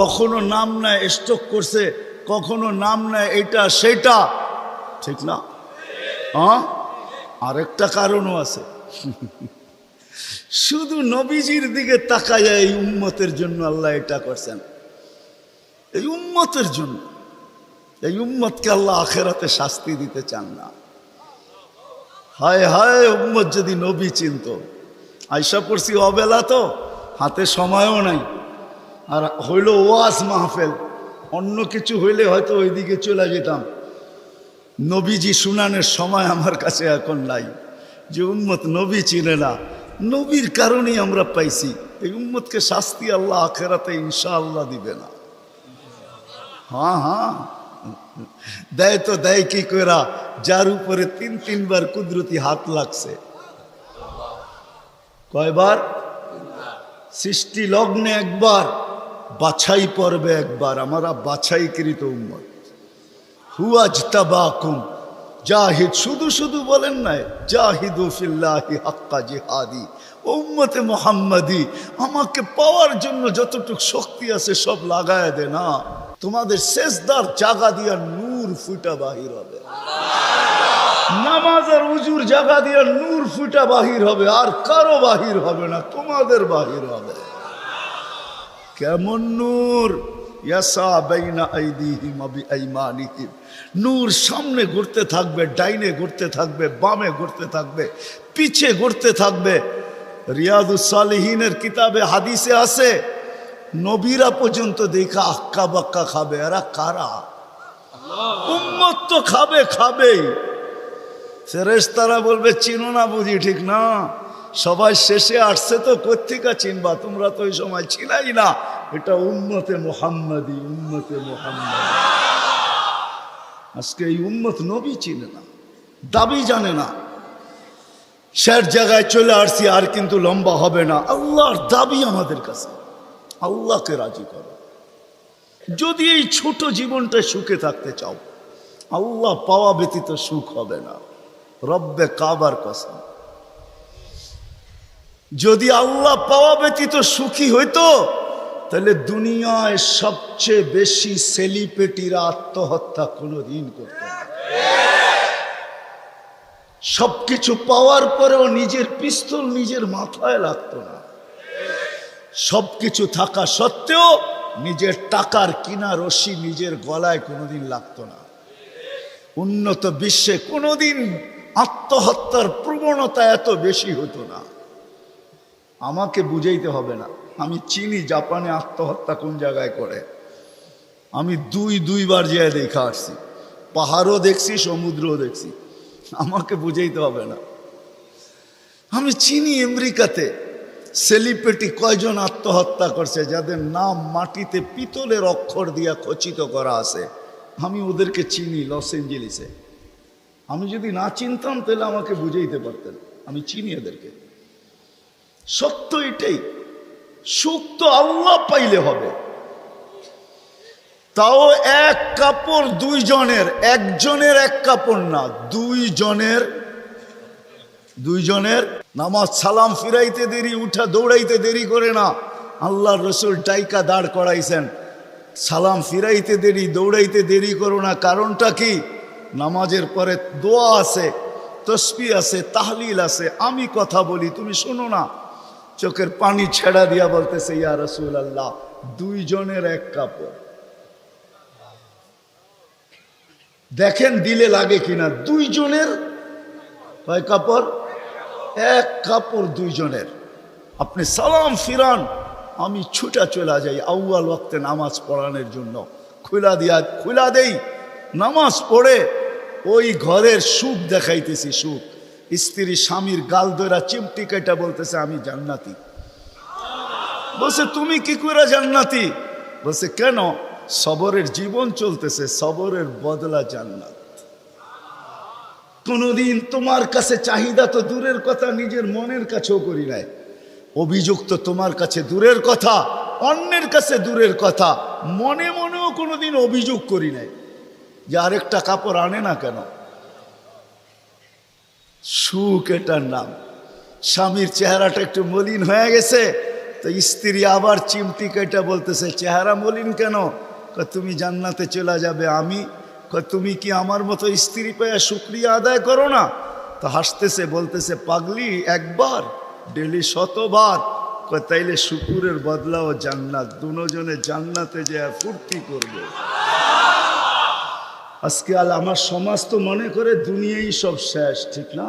কখনো নাম নেয় স্ট্রোক করছে, কখনো নাম নেয় এটা সেটা, ঠিক না? হ্যাঁ, আরেকটা কারণও আছে। শুধু নবীজির দিকে তাকায়, এই উম্মতের জন্য আল্লাহ এটা করছেন, এই উম্মতের জন্য। এই উম্মতকে আল্লাহ আখেরাতে শাস্তি দিতে চান না। হায় হায়, উম্মত যদি নবী চিনত। আয়সা পড়ছি অবেলা, তো হাতে সময়ও নাই, আর হইল ওয়াজ মাহফিল, অন্য কিছু হইলে হয়তো ওইদিকে চলে যেতাম। নবীজি শুনানের সময় আমার কাছে এখন নাই। যে উম্মত নবী চিনে না, নবীর কারণেই আমরা পাইছি। এই উম্মতকে শাস্তি আল্লাহ আখেরাতে ইনশাআল্লাহ দিবে না। হ্যাঁ হ্যাঁ, দেয় তো দেয় কি কইরা, যার উপরে 3-3 বার কুদরতি হাত লাগছে। কয়বার? সৃষ্টি লগ্নে একবার, বাছাই পর্বে একবার। আমরা বাছাইকৃত উম্মত। হুয়াজতাবাকুম জাহিদ, শুধু শুধু বলেন নাই, জাহিদু ফিল্লাহি হাক্কা জিহাদি। উম্মতে মুহাম্মাদি, আমাকে পাওয়ার জন্য যতটুকু শক্তি আছে সব লাগায় দে না। তোমাদের সেজদার জায়গা দিয়া নূর ফুটা বাহির হবে, নামাজ আর উজুর জায়গা দিয়া নূর ফুটা বাহির হবে, আর কারো বাহির হবে না, তোমাদের বাহির হবে। কেমন নূর? ইয়াসা বাইনা আইদিহিম ওয়া বিআইমানিহিম, নূর সামনে ঘুরতে থাকবে, ডাইনে ঘুরতে থাকবে, বামে ঘুরতে থাকবে, পিছে ঘুরতে থাকবে। রিয়াদুস সালিহিনের কিতাবে হাদিসে আছে, নবীরা পর্যন্ত দেখা আক্কা বাক্কা খাবে। এরা কারা? উম্মত তো খাবে, খাবেই। ফেরেশতারা বলবে চিনো না বুঝি, ঠিক না? সবাই শেষে আসছে, তো কোত্থেকে চিনবা, তোমরা তো ওই সময় ছিলাই না। এটা উম্মতে মুহাম্মাদি, উম্মতে মুহাম্মাদি। আজকে এই উম্মত নবী চিনে না, দাবি জানে না। শের জায়গায় চলে আসছি, আর কিন্তু লম্বা হবে না। আল্লাহর দাবি আমাদের কাছে, আল্লাহকে রাজি করো। যদি এই ছোট জীবনটা সুখে থাকতে চাও, আল্লাহ পাওয়া ব্যতীত সুখ হবে না। রব্বে কাবার কসম, যদি আল্লাহ পাওয়া ব্যতীত সুখী হইতো, তাহলে দুনিয়ায় সবচেয়ে বেশি সেলিব্রিটিরা আত্মহত্যা কোনোদিন করত না। সবকিছু পাওয়ার পরেও নিজের পিস্তল নিজের মাথায় লাগতো না। সবকিছু থাকা সত্ত্বেও নিজের টাকার কিনা রশি নিজের গলায় কোনোদিন লাগতো না। উন্নত বিশ্বে কোনোদিন আত্মহত্যার প্রবণতা এত বেশি হতো না। আমাকে বুঝাইতে হবে না, আমি চিনি জাপানে আত্মহত্যা কোন জায়গায় করে। আমি দুইবার যেয়ে দেখা আসছি, পাহাড়ও দেখছি, সমুদ্রও দেখছি। আমাকে বুঝাইতে হবে না, আমি চিনি আমেরিকাতে সেলিব্রিটি কয়জন আত্মহত্যা করছে, যাদের নাম মাটিতে পিতলের অক্ষর দিয়া খচিত করা আছে। আমি ওদেরকে চিনি লস এঞ্জেলিসে। আমি যদি না চিনতাম তাহলে আমাকে বুঝাইতে পারতেন, আমি চিনি এদেরকে। সত্য এটাই, সুখ তো আল্লাহ পাইলে হবে। তাও এক কাপড় দুইজনের, একজনের এক কাপড় না, দুইজনের। নামাজ সালাম ফিরাইতে দেরি, উঠা দৌড়াইতে দেরি করে না। আল্লাহর রসুল ডাইকা দাঁড় করাইছেন, সালাম ফিরাইতে দেরি, দৌড়াইতে দেরি করো না। কারণটা কি? নামাজের পরে দোয়া আছে, তসবিহ আছে, তাহলিল আছে। আমি কথা বলি, তুমি শোনো না। চোখের পানি ছেড়া দিয়া বলতেছে, ইয়া রাসূলুল্লাহ, দুইজনের এক কাপড়। দেখেন দিলে লাগে কিনা। দুইজনের কয় কাপড়? এক কাপড় দুইজনের। আপনি সালাম ফিরান, আমি ছুটা চলে যাই আউয়াল ওয়াক্তে নামাজ পড়ানোর জন্য। খুলা দেই, নামাজ পড়ে ওই ঘরের সুখ দেখাইতেছি, সুখ। স্ত্রী স্বামীর গাল ধরা চিমটি কেটে বলতেছে আমি জান্নাতি। বলছে তুমি কি করে জান্নাতি? বলছে কেন? সবরের জীবন চলতেছে, সবরের বদলা জান্নাত। কোনদিন তোমার কাছে চাহিদা তো দূরের কথা, নিজের মনের কাছেও করি নাই। অভিযোগ তো তোমার কাছে দূরের কথা, অন্যের কাছে দূরের কথা, মনে মনেও কোনোদিন অভিযোগ করি নাই যে আরেকটা কাপড় আনে না কেন। সুখ এটার নাম। স্বামীর চেহারাটা একটু মলিন হয়ে গেছে, তো স্ত্রী আবার চিমটি কেটে বলতেছে চেহারা মলিন কেন? তুমি জান্নাতে চলে যাবে। আমি তুমি কি আমার মতো স্ত্রী পেয়ে শুকরিয়া আদায় করো না? তো হাসতেছে, বলতেছে পাগলি, একবার ডেলি 100 বার। তাইলে শুকুরের বদলাও জান্নাত, দুজনে জান্নাতে যে ফুর্তি করবে। আজকে আমার সমাজ তো মনে করে দুনিয়াই সব শেষ, ঠিক না?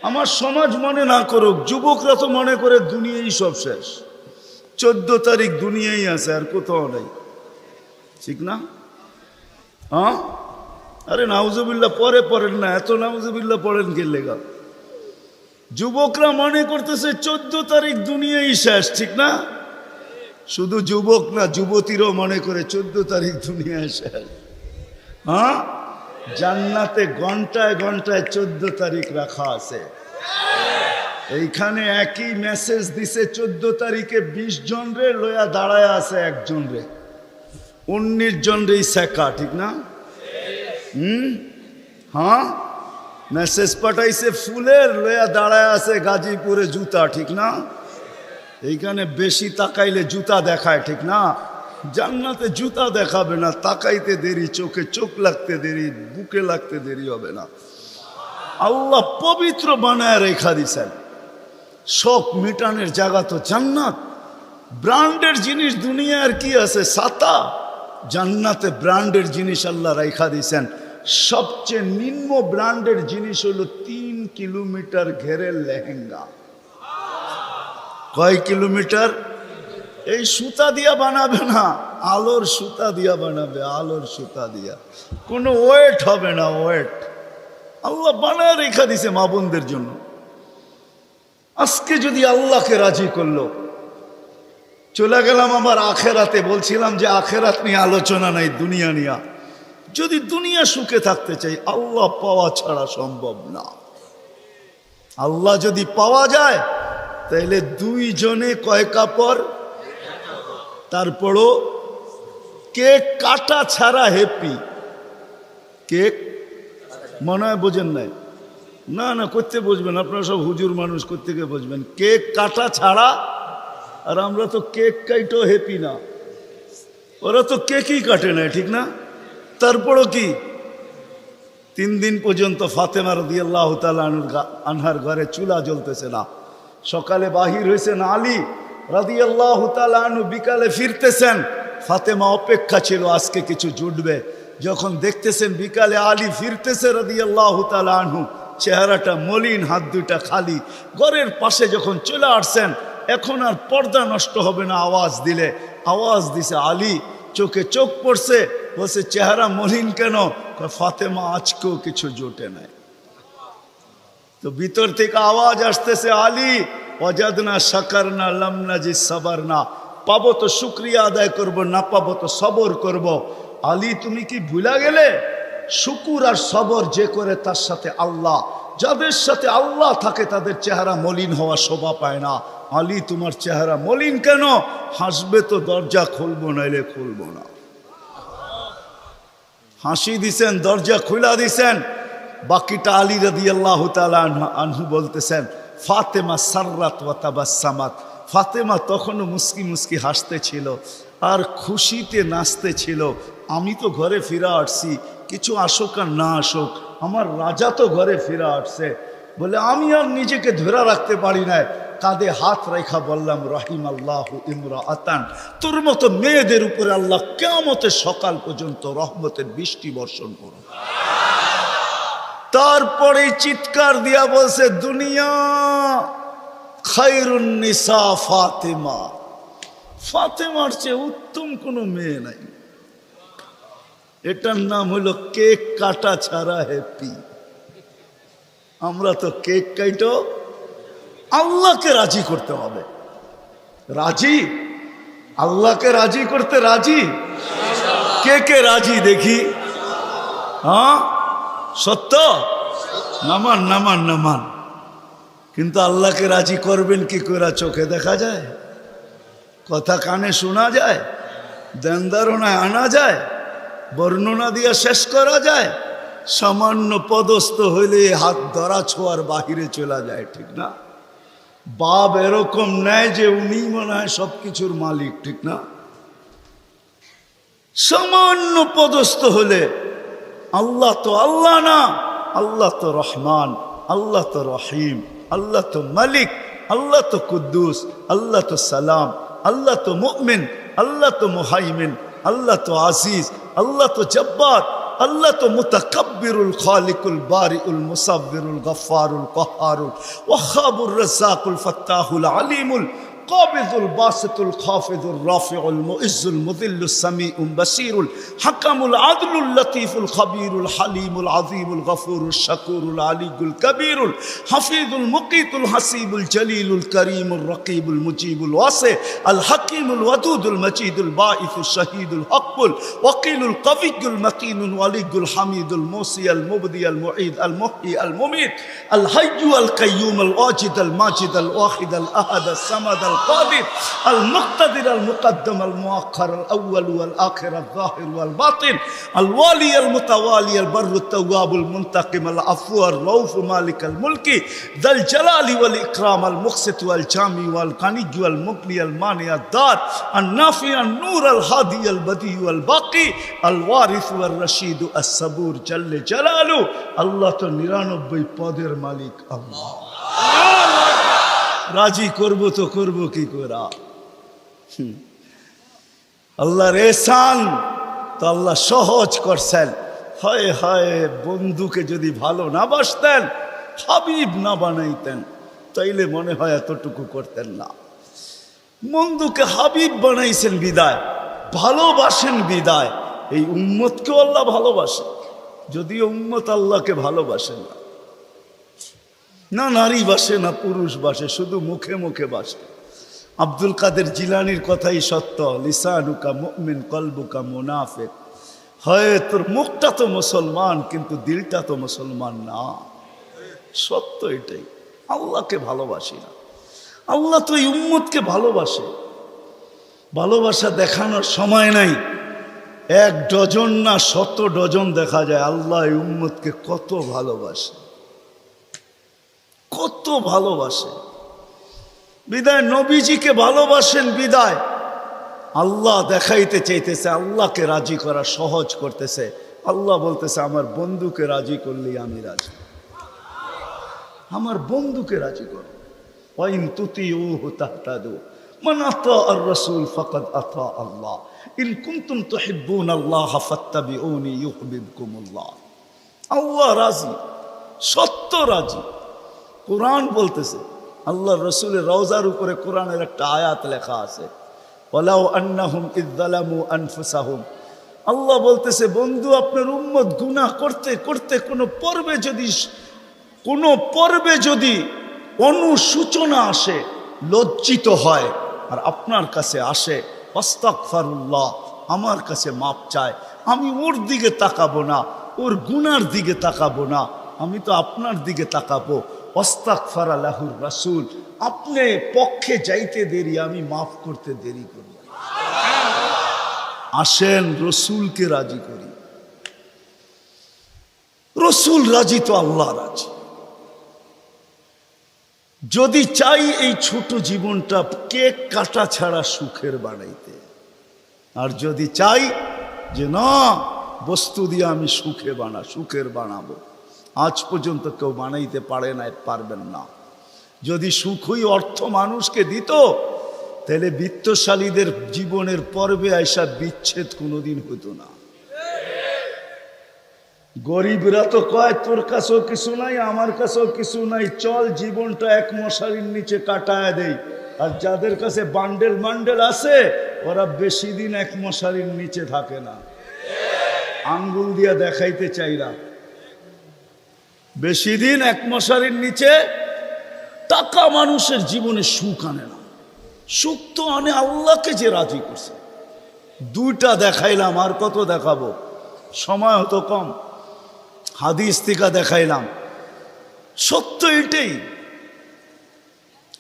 আমার সমাজ মনে না করুক, যুবকরা তো মনে করে দুনিয়াই সব শেষ। 14 তারিখ দুনিয়াই আছে, আর কোথাও নেই, ঠিক না? হ্যাঁ, আরে নাউজুবিল্লাহ পরে পড়েন না, এত নাউজুবিল্লাহ পড়েন কে লেগা? যুবকরা মনে করতেছে 14 তারিখ দুনিয়াই শেষ, ঠিক না? শুধু যুবক না, যুবতীরাও মনে করে 14 তারিখ দুনিয়ায় শেষ। হ্যাঁ, জান্নাতে ঘন্টায় ঘন্টায় 14 তারিখ রাখা আছে। এইখানে একই মেসেজ দিছে 14 তারিখে 20 জন রে লয়া দাঁড়ায় আছে, একজন রে 19 জন রে শেখা, ঠিক না? হ্যাঁ, মেসেজ পাঠাইছে ফুলের, লয়া দাঁড়ায় আছে গাজীপুরে জুতা, ঠিক না? এইখানে বেশি তাকাইলে জুতা দেখায়, ঠিক না? জান্নাতে জুতা দেখাবে না, তাকাইতে দেরি, চোখে চোখ লাগতে দেরি, বুকে লাগতে দেরি হবে না। আল্লাহ পবিত্র বানায় রেখা দিছেন। শখ মিটানের জায়গা তো জান্নাত। ব্র্যান্ডের জিনিস দুনিয়ার কি আছে? ছাতা। জান্নাতে ব্র্যান্ডের জিনিস আল্লাহ রেখা দিছেন। সবচেয়ে নিম্ন ব্র্যান্ডের জিনিস হলো 3 কিলোমিটার ঘেরের লেহেঙ্গা। কয় কিলোমিটার? এই সুতা দিয়া বানাবে না, আলোর সুতা দিয়া বানাবে, আলোর সুতা দিয়া। কোনো ওয়েট হবে না, ওয়েট। আল্লাহ বানায় রেখা দিছে মা বোনদের জন্য। আজকে যদি আল্লাহকে রাজি করলো, চলে গেলাম আবার আখেরাতে। বলছিলাম যে আখেরাত নিয়ে আলোচনা নাই, দুনিয়া নিয়া। যদি দুনিয়া সুখে থাকতে চাই, আল্লাহ পাওয়া ছাড়া সম্ভব না। আল্লাহ যদি পাওয়া যায়, তাইলে 2 জনে কয় কাপড়? তারপরও কেক কাটা ছাড়া হ্যাপি। কেক মনে হয় বোঝেন নাই? না না, করতে বুঝবেন, আপনারা সব হুজুর মানুষ, কোত্থেকে বুঝবেন? কেক কাটা ছাড়া। আর আমরা তো কেক কাইটো হ্যাপি না, ওরা তো কেকই কাটে না, ঠিক না? তারপরও কি 3 দিন পর্যন্ত ফাতেমা রাদিয়াল্লাহু তাআলা আনহার ঘরে চুলা জ্বলতেছে না। সকালে বাহির হয়েছেন আলী রাদিয়াল্লাহু তাআলা আনহু, বিকালে ফিরতেছেন। ফাতেমা অপেক্ষা ছিল আজকে কিছু জুটবে। যখন দেখতেছেন বিকালে আলী ফিরতেছে রাদিয়াল্লাহু তাআলা আনহু, চেহারাটা মলিন, হাত দুইটা খালি। ঘরের পাশে যখন চলে আসছেন, এখন আর পর্দা নষ্ট হবে না আওয়াজ দিলে। আওয়াজ দিছে আলী, চোখে চোখ পড়ছে। বলছে চেহারা মলিন কেন? ফাতেমা আজকেও কিছু জোটে নাই। তো ভিতর থেকে আওয়াজ আসতেছে আলী ওয়াজাদনা শাকারনা লাম নাজি সাবারনা। পাবো তো শুকরিয়া আদায় করব, না পাবো তো সবর করব। আলী তুমি কি ভুলা গেলে? শুকুর আর সবর যে করে তার সাথে আল্লাহ। যাদের সাথে আল্লাহ থাকে তাদের চেহারা মলিন হওয়া শোভা পায় না। আলী তোমার চেহারা মলিন কেন? হাসবে তো দরজা খুলবো, নাইলে খুলবো না। হাসি দিছেন, দরজা খুলা দিছেন। বাকিটা আলী রাদিয়াল্লাহু তাআলা আনহু বলতেছেন ফাতেমা সাররাত ওয়া তাবাসসামাত। ফাতেমা তখনও মুস্কি মুস্কি হাসতে ছিল আর খুশিতে নাচতে ছিল। আমি তো ঘরে ফিরে আসছি, কিছু আসুক আর না আসুক, আমার রাজা তো ঘরে ফিরে আসছে। বলে আমি আর নিজেকে ধরে রাখতে পারি না, কাঁধে হাত রেখা বললাম রাহিমাল্লাহু ইমরাআতান। তোর মতো মেয়েদের উপরে আল্লাহ কিয়ামতের সকাল পর্যন্ত রহমতের বৃষ্টি বর্ষণ করুন। তারপরে চিৎকার দিয়া বলছে দুনিয়া খায়রুন নিসা ফাতেমা। ফাতেমার চেয়ে উত্তম কোনো মেয়ে নাই। এটার নাম হলো কেক কাটা ছাড়া হ্যাপি। আমরা তো কেক কাটো, আল্লাহকে রাজি করতে হবে। রাজি? আল্লাহকে রাজি করতে রাজি? কে কে রাজি দেখি? হ্যাঁ সত্য? নামান নামান নামান। কিন্তু আল্লাহকে রাজি করবেন কি করে? চোখে দেখা যায়? কথা কানে শোনা যায়? ধ্যান ধারণায় আনা যায়? বর্ণনা দিয়ে শেষ করা যায়? সামান্য পদস্থ হইলে হাত ধরা ছোঁয়ার বাহিরে চলে যায়, ঠিক না? বাপ এরকম নেয় যে উনি মনে হয় সবকিছুর মালিক, ঠিক না? সামান্য পদস্থ হলে আল্লাহ তো আল্লাহ না, আল্লাহ তো রহমান, আল্লাহ তো রহিম, আল্লাহ তো মালিক, আল্লাহ তো কুদ্দুস, আল্লাহ তো সালাম, আল্লাহ তো মুমিন, আল্লাহ তো মুহাইমিন, আল্লাহ তো আজিজ, আল্লাহ তো জব্বার, আল্লাহ তো মুতাকাব্বিরুল খালিকুল বারিউল মুসাব্বিরুল গফফারুল কহ্হারুল ওয়াহ্হাবুর রাজ্জাকুল ফাত্তাহুল আলিমুল কাবিদুল বাসিতুল খাফিদুর রাফিউল মুইজ্জুল মুযিল্লুস সামিউল বাসীরুল হাকামুল আদলুল লতীফুল খবীরুল হালিমুল আযীমুল গফুরুশ শাকুরুল আলিয়ুল কবীরুল হাফিজুল মুকীতুল হাসিবুল জলিলুল করিমুর রকিবুল মুজিবুল ওয়াসি আল হাকিমুল ওয়াদুদুল মজিদুল বাঈসুশ শাহীদুল হকুল ওয়াকিলুল কবিয়ুল মতিনুল ওয়ালিয়ুল হামিদুল মুসি আল মুবদি আল মুঈদ আল মুহয়ি আল মুমীত আল হাইয়্যু আল কাইয়্যুম আল ওয়াজিদ আল মাজিদ আল ওয়াহিদ আল আহাদ আল সামাদ আল القادر المقتدر المقدم المؤخر الأول والآخر الظاهر والباطن الوالي المتوالي البر التواب المنتقم العفو الرؤوف مالك الملك ذا الجلال والإكرام المقسط والجامع والغني والمغني المانع الدار النافع النور الهادي البديع والباقي الوارث والرشيد الصبور جل جلاله الله তো 99 পদের মালিক আল্লাহ। রাজি করব তো করব কি করে? আল্লাহর এহসান তো আল্লাহ সহজ করছেন। হায় হায়, বন্ধুকে যদি ভালো না বাসতেন, হাবিব না বানাইতেন, তাইলে মনে হয় এতটুকু করতেন না। বন্ধুকে হাবিব বানাইছেন বিদায়, ভালোবাসেন বিদায়, এই উম্মতকেও আল্লাহ ভালোবাসে। যদিও উম্মত আল্লাহকে ভালোবাসে না, না নারী বাসে না পুরুষ বাসে, শুধু মুখে মুখে বাসে। আব্দুল কাদের জিলানির কথাই সত্য, লিসানুকা মুমিন কলবুকা মুনাফিক। হয় তোর মুখটা তো মুসলমান কিন্তু দিলটা তো মুসলমান না। সত্য এটাই। আল্লাহকে ভালোবাসি না, আল্লাহ তো এই উম্মতকে ভালোবাসে। ভালোবাসা দেখানোর সময় নাই, 1 ডজন না 100 ডজন দেখা যায় আল্লাহ এই উম্মতকে কত ভালোবাসে, কত ভালোবাসে। বিদায় নবীজিকে ভালোবাসেন বিদায় আল্লাহ দেখাইতে চাইতেছে, আল্লাহকে রাজি করা সহজ করতেছে। আল্লাহ বলতেছে আমার বন্ধুকে রাজি করলেই আমি রাজি, আমার বন্ধুকে রাজি কর। ওয়াইন তুতিউহু তাহতাদু মান আতাআর রাসূল ফাকাদ আতা আল্লাহ ইন কুনতুম তুহিব্বুনাল্লাহ ফাত্তাবিউনি ইউহিব্বুকুমুল্লাহ। আল্লাহ রাজি, সত্য রাজি। কোরআন বলতেছে, আল্লাহ রসুলের রওজার উপরে কোরআনের একটা আয়াত লেখা আছে, ওয়ালাউ আন্নাহুম ইয যালামু আনফুসাহুম। আল্লাহ বলতেছে বন্ধু আপনার উম্মত গুনাহ করতে করতে কোনো পর্বে যদি অনুসূচনা আসে, লজ্জিত হয় আর আপনার কাছে আসে, আস্তাগফিরুল্লাহ, আমার কাছে মাপ চায়, আমি ওর দিকে তাকাবো না, ওর গুনার দিকে তাকাবো না, আমি তো আপনার দিকে তাকাবো। আস্তাগফারা লাহুর রাসূল, আপনি পক্ষে যাইতে দেরি, আমি মাফ করতে দেরি করি। আসেন রসুলকে রাজি করি। রসুল রাজি তো আল্লাহ রাজি। যদি চাই এই ছোট জীবনটা কেক কাটা ছাড়া সুখের বানাইতে, আর যদি চাই যে না বস্তু দিয়ে আমি সুখের বানাবো, আজ পর্যন্ত কেউ বানাইতে পারে না, পারবেন না। যদি সুখই অর্থ মানুষকে দিত, তাহলে বিত্তশালীদের জীবনের পর্বে আইসা বিচ্ছেদ কোনোদিন হতো না। গরিবরা তো কয় তোর কাছেও কিছু নাই, আমার কাছেও কিছু নাই, চল জীবনটা এক মশারির নিচে কাটায় দেই। আর যাদের কাছে বান্ডেল বান্ডেল আছে, ওরা বেশি দিন এক মশারির নিচে থাকে না। আঙ্গুল দিয়া দেখাইতে চাইরা বেশি দিন এক মশারির নিচে টাকা মানুষের জীবনে সুখ আনে না। সুখ তো আনে আল্লাহকে যে রাজি করছে। দুইটা দেখাইলাম, আর কত দেখাবো, সময় হতো কম। হাদিস থেকে দেখাইলাম, সত্য এটাই।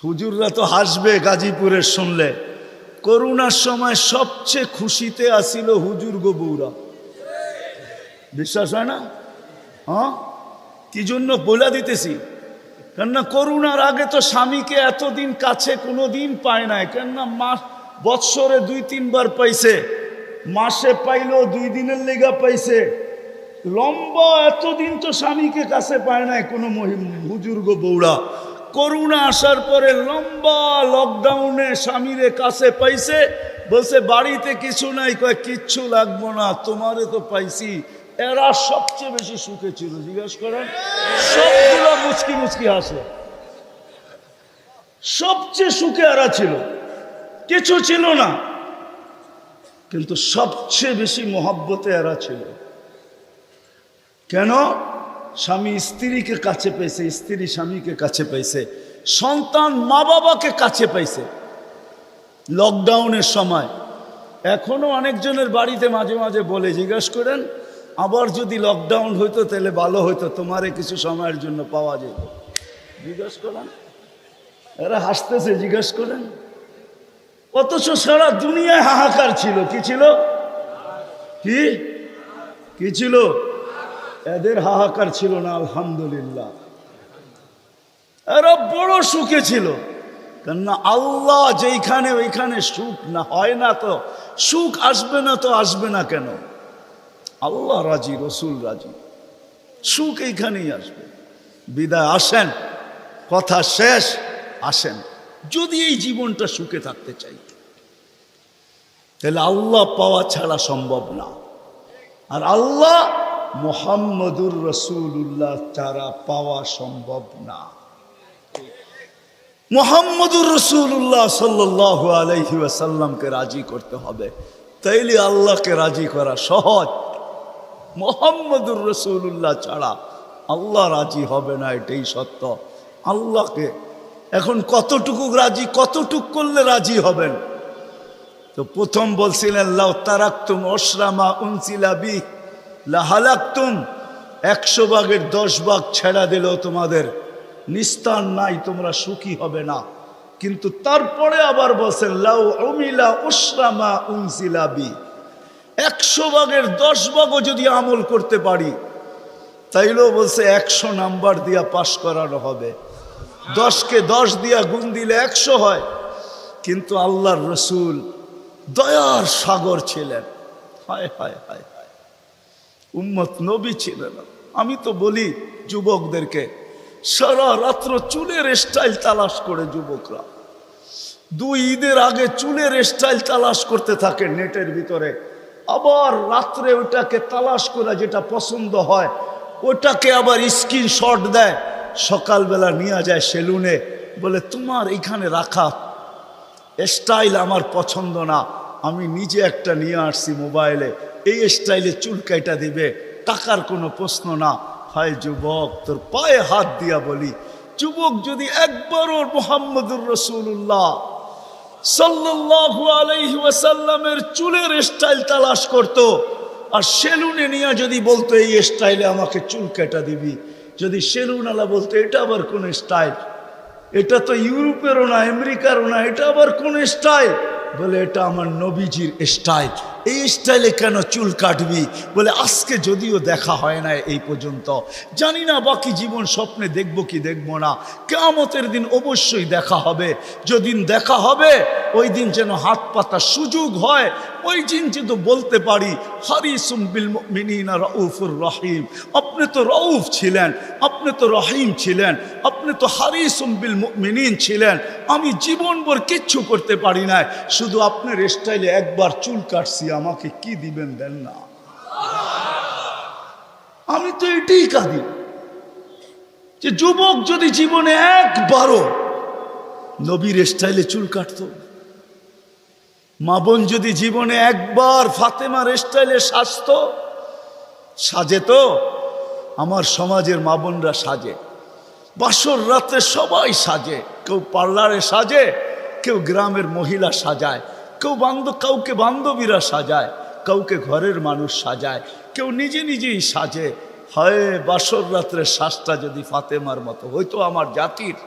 হুজুররা তো হাসবে গাজীপুরের শুনলে। করোনার সময় সবচেয়ে খুশিতে আসিল হুজুর গো বউরা, বিশ্বাস হয় না? হ্যাঁ, কি জন্য বলে দিতেছি, কেননা করোনার আগে তো স্বামীকে এতদিন কাছে কোনো দিন পায় নাই। কেননা মাস বৎসরে 2-3 বার পাইছে, মাসে পাইলো 2 দিনের লেগা পাইছে। লম্বা এতদিন তো স্বামীকে কাছে পায় নাই কোনো হুজুর গো বউরা। করোনা আসার পরে লম্বা লকডাউনে স্বামীরে কাছে পাইছে, বলছে বাড়িতে কিছু নাই, কয় কিচ্ছু লাগবো না, তোমারে তো পাইছি। এরা সবচেয়ে বেশি সুখে ছিল, জিজ্ঞেস করেন। সবগুলো মুচকি মুচকি হাসে, সবচেয়ে সুখে এরা ছিল, কিছু ছিল না, কিন্তু সবচেয়ে বেশি মহব্বতে এরা ছিল। কেন? স্বামী স্ত্রীকে কাছে পাইছে, স্ত্রী স্বামীকে কাছে পাইছে, সন্তান মা বাবাকে কাছে পাইছে লকডাউনের সময়। এখনো অনেকজনের বাড়িতে মাঝে মাঝে বলে, জিজ্ঞেস করেন আবার যদি লকডাউন হইতো তাহলে ভালো হইতো, তোমারে কিছু সময়ের জন্য পাওয়া যেত। জিজ্ঞেস করেন, এরা হাসতেছে, জিজ্ঞেস করেন। অথচ সারা দুনিয়ায় হাহাকার ছিল। কি ছিল? কি ছিল? এদের হাহাকার ছিল না, আলহামদুলিল্লাহ। এরা বড় সুখে ছিল, কেননা আল্লাহ যেইখানে ওইখানে সুখ না হয় না, তো সুখ আসবে না, তো আসবে না কেন? আল্লাহ রাজি, রসুল রাজি, সুখ এইখানেই আসবে। বিদায় আসেন, কথা শেষ, আসেন। যদি এই জীবনটা সুখে থাকতে চাই, তাহলে আল্লাহ পাওয়া ছাড়া সম্ভব না। আর আল্লাহ মুহাম্মদুর রাসূলুল্লাহ ছাড়া পাওয়া সম্ভব না। মুহাম্মদুর রাসূলুল্লাহ সাল্লাল্লাহু আলাইহি ওয়াসাল্লামকে রাজি করতে হবে, তাইলে আল্লাহকে রাজি করা সহজ। মুহাম্মদুর রাসূলুল্লাহ ছাড়া আল্লাহ রাজি হবে না, এটাই সত্য। আল্লাহকে এখন কতটুকু রাজি, কতটুকু করলে রাজি হবেন? তো প্রথম বলছিলেন, লাউ তারাকতুম আশরামা উনসিলা বি লাহালাকতুম, 100 ভাগের 10 ভাগ ছেড়া দিলেও তোমাদের নিস্তার নাই, তোমরা সুখী হবে না। কিন্তু তারপরে আবার বলছেন, লাউ উমিলা আশরামা উনসিলা বি, 100 ভাগের 10 ভাগও যদি আমল করতে পারি, তাইলেও বলছে 100 নাম্বার দিয়া পাশ করানো হবে। 10কে 10 দিয়া গুণ দিলে 100 হয়। কিন্তু আল্লাহর রসুল দয়ার সাগর ছিলেন। হায় হায় হায় হায়, উম্মত নবী ছিলেন। আমি তো বলি যুবকদেরকে, সারা রাত্র চুলের স্টাইল তালাশ করে যুবকরা 2 ঈদের আগে চুলের স্টাইল তালাশ করতে থাকে নেটের ভিতরে, আবার রাত্রে ওটাকে তালাশ করে যেটা পছন্দ হয় ওটাকে আবার স্ক্রিনশট দেয়, সকালবেলা নিয়ে যায় সেলুনে, বলে তোমার এইখানে রাখা স্টাইল আমার পছন্দ না, আমি নিজে একটা নিয়ে আসছি মোবাইলে, এই স্টাইলে চুল কাটা দিবে, টাকার কোনো প্রশ্ন না। হায় যুবক, তোর পায়ে হাত দিয়া বলি, যুবক যদি একবারও মুহাম্মদুর রাসূলুল্লাহ সাল্লাল্লাহু আলাইহি ওয়াসাল্লামের চুলের স্টাইল তালাশ করতো, আর সেলুনে নিয়ে যদি বলতো এই স্টাইলে আমাকে চুল কাটা দিবি, যদি সেলুনওয়ালা বলতো এটা আবার কোন স্টাইল, এটা তো ইউরোপেরও না আমেরিকারও না, এটা আবার কোন স্টাইল, বলে এটা আমার নবীজির স্টাইল, এই স্টাইলে কেন চুল কাটবি? বলে আজকে যদিও দেখা হয় না এই পর্যন্ত, জানি না বাকি জীবন স্বপ্নে দেখবো কি দেখবো না, কিয়ামতের দিন অবশ্যই দেখা হবে। যেদিন দেখা হবে ওই দিন যেন হাত পাতার সুযোগ হয়, ওই দিন যেন বলতে পারি হারিসুম বিল মুমিনিনা রাউফুর রহিম। আপনি তো রউফ ছিলেন, আপনি তো রহিম ছিলেন, আপনি তো হারিসুম বিল মুমিনিন ছিলেন। আমি জীবনভর কিচ্ছু করতে পারি না, শুধু আপনার স্টাইলে একবার চুল কাটছি, আমাকে কি দিবেন দেন না। আমি তো এটাই কাঁদি যে যুবক যদি জীবনে একবারও নবীর স্টাইলে চুল কাটতো, মা বোন যদি জীবনে একবার ফাতেমার স্টাইলে সাজতো, সাজে তো, আমার সমাজের মা বোনরা সাজে, বাসর রাতে সবাই সাজে, কেউ পার্লারে সাজে, কেউ গ্রামের মহিলা সাজায়, কেউ কাউকে বান্ধবীরা সাজায়, কাউকে ঘরের মানুষ সাজায়, কেউ নিজে নিজেই সাজে। হয় বাসর রাত্রে শ্বাসটা যদি ফাতেমার মতো হইতো আমার জাতির,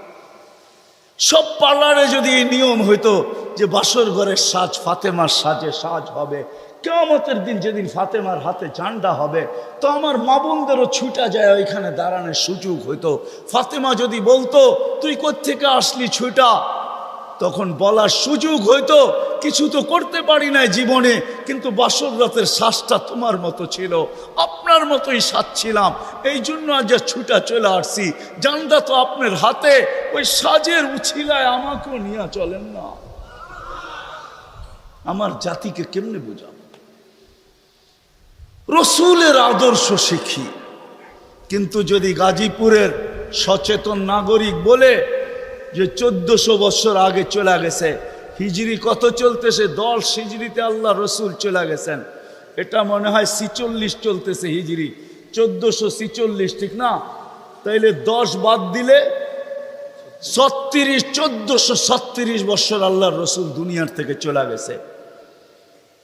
সব পার্লারে যদি এই নিয়ম হইতো যে বাসর ঘরের সাজ ফাতেমার সাজে সাজ হবে, কিয়ামতের দিন যেদিন ফাতেমার হাতে ঝান্ডা হবে, তো আমার মা বোনদেরও ছুটা যায় ওইখানে দাঁড়ানোর সুযোগ হইতো। ফাতেমা যদি বলতো তুই কোত্থেকে আসলি ছুটা, তখন বলার সুযোগ হইতো কিছু তো করতে পারি না জীবনে, কিন্তু বাসর রাতের শ্বাসটা তোমার মতো ছিল, আপনার মতোই সাজছিলাম, এই জন্য আজ ছুটা চলে আসছি, জানটা তো আপনার হাতে, ওই সাজের উছিলায় আমাকেও নিয়ে চলেন না। আমার জাতিকে কেমনে বোঝাবো? রসুলের আদর্শ শিখি, কিন্তু যদি গাজীপুরের সচেতন নাগরিক বলে যে 1400 বছর আগে চলে গেছে, হিজরি কত চলতেছে? 10 হিজরিতে আল্লাহ রসুল চলে গেছেন, এটা মনে হয় 46 চলতেছে হিজরি, 1446, ঠিক না? তাইলে 10 বাদ দিলে 36, 1436 বছর আল্লাহ রসুল দুনিয়ার থেকে চলে গেছে।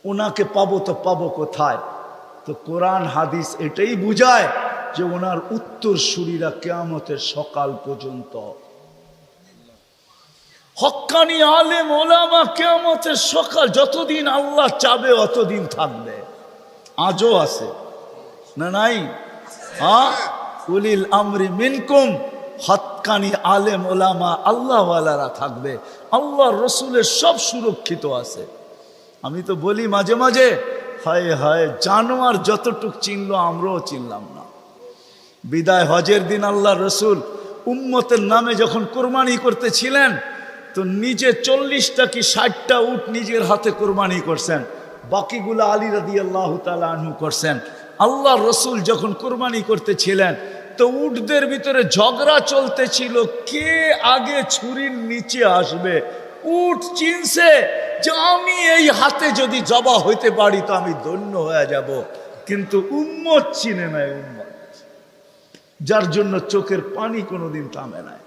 ওনাকে পাবো তো পাবো কোথায়? তো কোরআন হাদিস এটাই বুঝায় যে ওনার উত্তরসূরিরা কিয়ামতের সকাল পর্যন্ত, হক্কানি আলেম ওলামা কিয়ামতের সকাল, যতদিন আল্লাহ চাবে অতদিন থাকবে। আজও আছে না নাই? হ্যাঁ, উলিল আমরি মিনকুম, হক্কানি আলেম ওলামা আল্লাহওয়ালারা থাকবে, আল্লাহ রসুলের সব সুরক্ষিত আছে। আমি তো বলি মাঝে মাঝে, হায় হায়, জানোয়ার যতটুক চিনলো আমরাও চিনলাম না। বিদায় হজের দিন আল্লাহ রসুল উম্মতের নামে যখন কোরবানি করতেছিলেন, তো নিজে 40টা কি 60টা উট নিজের হাতে কোরবানি করছেন, বাকিগুলো আলী রাদিয়াল্লাহু তাআলা আনহু করছেন। আল্লাহ রসুল যখন কোরবানি করতেছিলেন, তো উটদের ভিতরে ঝগড়া চলতেছিল কে আগে ছুরির নিচে আসবে। উট চিনছে যে আমি এই হাতে যদি জবা হইতে পারি তো আমি ধন্য হয়ে যাব, কিন্তু উম্মত চিনে নাই, উম্মত যার জন্য চোখের পানি কোনোদিন থামে নাই।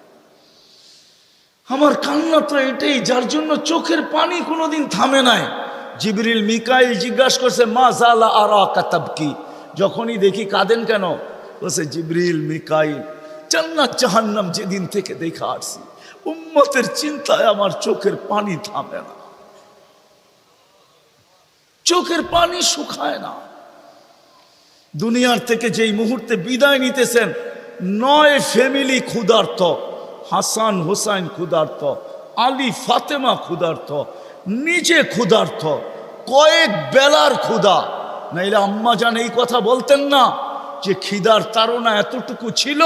আমার কান্না তো এটাই, যার জন্য চোখের পানি কোনোদিন থামে নাই। জিবরিল মিকাইল জিজ্ঞাসা করছে, মা জালা আরাকা তাবকি, যখনই দেখি কাঁদেন কেন? বলছে জিবরিল মিকাইল, জান্নাত জাহান্নাম যেদিন থেকে দেখা আসছি, উম্মতের চিন্তায় আমার চোখের পানি থামে না, চোখের পানি শুকায় না। দুনিয়ার থেকে যেই মুহূর্তে বিদায় নিতেছেন, 9 ফ্যামিলি ক্ষুধার্ত, হাসান হোসাইন ক্ষুধার্ত, আলী ফাতেমা ক্ষুধার্ত, নিজে ক্ষুধার্ত, কয়েক বেলার ক্ষুধা। নাইলে আম্মা জান এই কথা বলতেন না যে খিদার তাড়না এতটুকু ছিল,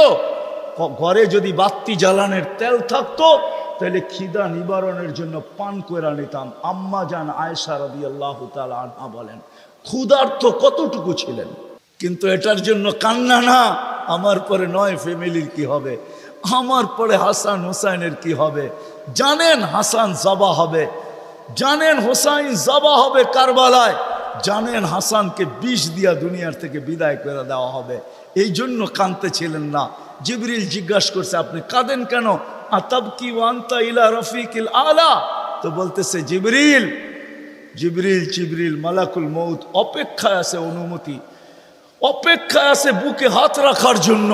ঘরে যদি বাতি জ্বালানোর তেল থাকতো তাহলে খিদা নিবারণের জন্য পান করে নিতাম। আম্মা জান আয়েশা রাদিয়াল্লাহু তাআলা আনহা বলেন, ক্ষুধার্ত কতটুকু ছিলেন। কিন্তু এটার জন্য কান্না না, আমার পরে 9 ফ্যামিলির কি হবে, আমার পরে হাসান হোসাইনের কি হবে। জানেন হাসান জবা হবে, জানেন হোসাইন জবা হবে কারবালায়, জানেন হাসানকে বিষ দিয়া দুনিয়ার থেকে বিদায় করে দেওয়া হবে, এই জন্য কাঁদতেছিলেন না। জিবরিল জিজ্ঞাসা করছে, আপনি কাঁদেন কেন? আতাবকি ওয়া আনতা ইলা রফিকিল আলা, তো বলতেছে জিবরিল, জিবরিল জিবরিল মালাকুল মউত অপেক্ষায় আছে, অনুমতি অপেক্ষায় আছে বুকে হাত রাখার জন্য,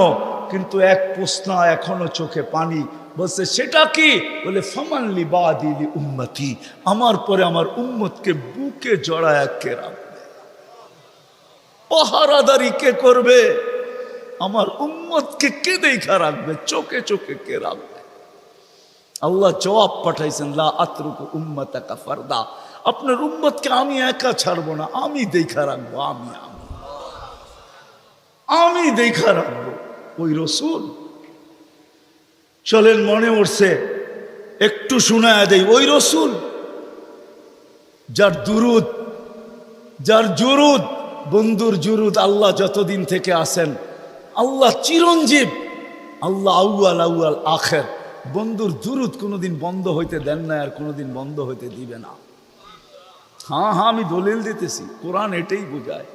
কিন্তু এক প্রশ্ন এখনো চোখে পানি। বলছে সেটা কি? বলে ফামান লি বাদি লি উম্মতি, আমার পরে আমার উম্মতকে বুকে জড়ায় কে রাখবে, পাহারাদারি কে করবে, আমার উম্মতকে কে দেখা রাখবে, চোখে চোখে কে রাখবে। আল্লাহ জবাব পাঠাইছেন, লা আতরুকু উম্মতাকা ফারদা, আপনার উম্মতকে আমি একা ছাড়বো না, আমি দেখা রাখবো, আমি দেখা রাখবো। ওই রসুল চলেন, মনে উঠছে একটু শোনায় দেই, ওই রসুল যার দুরুদ, যার জুরুদ, বন্ধুর জুরুদ আল্লাহ যতদিন থেকে আসেন, আল্লাহ চিরঞ্জীব, আল্লাহ আউয়াল আউয়াল আখের, বন্ধুর দুরুদ কোনোদিন বন্ধ হইতে দেন না, আর কোনোদিন বন্ধ হইতে দিবে না। হ্যাঁ হ্যাঁ, আমি দলিল দিতেছি, কোরআন এটাই বোঝায়।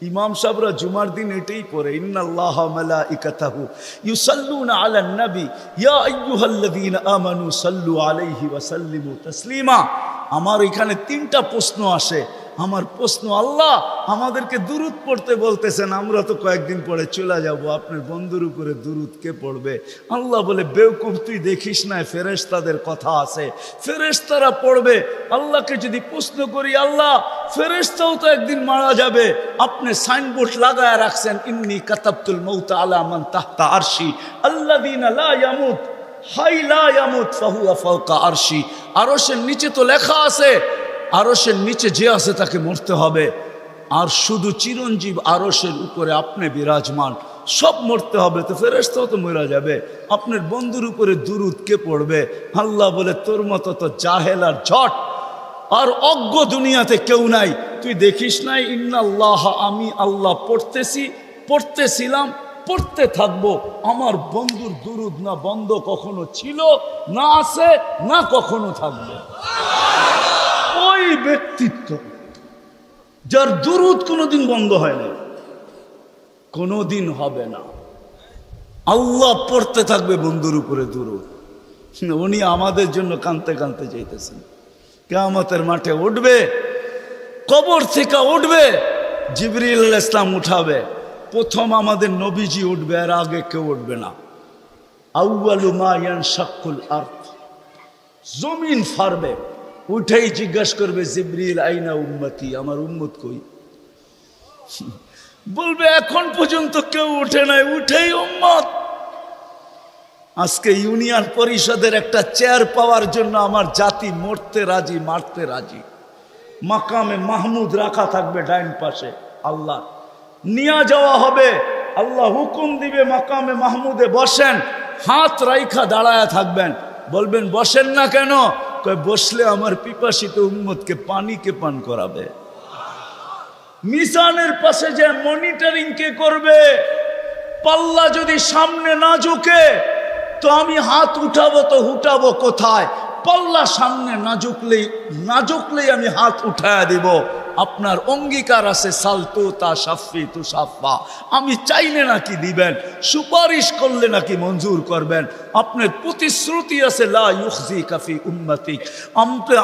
ইমাম সাহেবরা জুমার দিন এটাই পড়ে, ইন্নাল্লাহা মালাইকাতাহু ইউসাল্লুনা আলান নবী ইয়া আইয়ুহাল্লাযীনা আমানু সাল্লু আলাইহি ওয়া সাল্লিমু তাসলিমা। আমার এখানে 3টা প্রশ্ন আসে। আমার প্রশ্ন, আল্লাহ আমাদেরকে দুরূদ পড়তে বলতেছেন, আমরা তো কয়েকদিন পরে চলে যাব, আপনার বন্ধুর উপরে দুরূদ কে পড়বে? আল্লাহ বলে, বেওকুফ, তুই দেখিস না ফেরেশতাদের কথা আছে, ফেরেশতারা পড়বে। আল্লাহকে যদি প্রশ্ন করি, আল্লাহ ফেরেশতাও তো একদিন মারা যাবে, আপনি সাইনবোর্ড লাগায় রাখছেন, ইন্নী কাতাবতুল মাউতা আলা মান তাহতা আরশি আল্লাযীনা লা ইয়ামুত হাই লা ইয়ামুত ফাহুয়া ফাওকা আরশি। আরশের নিচে তো লেখা আছে, আরশের নিচে যে আছে তাকে মরতে হবে, আর শুধু চিরঞ্জীব আরশের উপরে আপনি বিরাজমান, সব মরতে হবে, তো ফেরেশতাও তো মরা যাবে, আপনার বন্ধুর উপরে দুরূদ কে পড়বে? আল্লাহ বলে, তোর মতো তো জাহেল আর ঝট আর অজ্ঞ দুনিয়াতে কেউ নাই, তুই দেখিস নাই ইন্নাল্লাহ, আমি আল্লাহ পড়তেছিলাম, পড়তে থাকবো। আমার বন্ধুর দুরূদ না বন্ধ কখনো ছিল, না আছে, না কখনো থাকবে। ওই ব্যক্তিত্ব যার দুরূদ কোনোদিন বন্ধ হয় না, কোনোদিন হবে না, আল্লাহ পড়তে থাকবে বন্ধুর উপরে দুরূদ। উনি আমাদের জন্য কাঁদতে কাঁদতে চাইতেছেন। কিয়ামতের মাঠে উঠবে, কবর থেকে উঠবে, জিবরিল আলাইহিস সালাম উঠাবে, প্রথম আমাদের নবীজি উঠবে, আর আগে কেউ উঠবে না। আউয়ালু মা ইয়ানশাক্কুল আরদ, জমিন ফাড়বে, উঠেই জিজ্ঞাসা করবে, জিবরিল আইনা উম্মতি, আমার উম্মত কই? বলবে, এখন পর্যন্ত কেউ উঠে নাই, উঠেই উম্মত। আজকে ইউনিয়ন পরিষদের একটা চেয়ার পাওয়ার জন্য আমার জাতি মরতে রাজি, মারতে রাজি। মাকামে মাহমুদ রাখা থাকবে ডাইন পাশে, আল্লাহ নিয়ে যাওয়া হবে, আল্লাহ হুকুম দিবে মাকামে মাহমুদে বসেন, হাত রাইখা দাঁড়ায়া থাকবেন, বলবেন বসেন না কেন? বসলে আমার পিপাসিত উম্মতকে পানি কে পান করাবে। মিজানের পাশে যে মনিটরিং কে করবে? পাল্লা যদি সামনে না ঝুঁকে তো আমি হাত উঠাবো, তো উঠাবো কোথায়? পাল্লা সামনে না ঝুঁকলেই আমি হাত উঠায়া দিব। আপনার অঙ্গীকার আছে, সালতু তা সাফি তু সাফা, আমি চাইলে নাকি দিবেন, সুপারিশ করলে নাকি মঞ্জুর করবেন। আপনার প্রতিশ্রুতি আছে, লা ইউখজিকা ফি উম্মতি,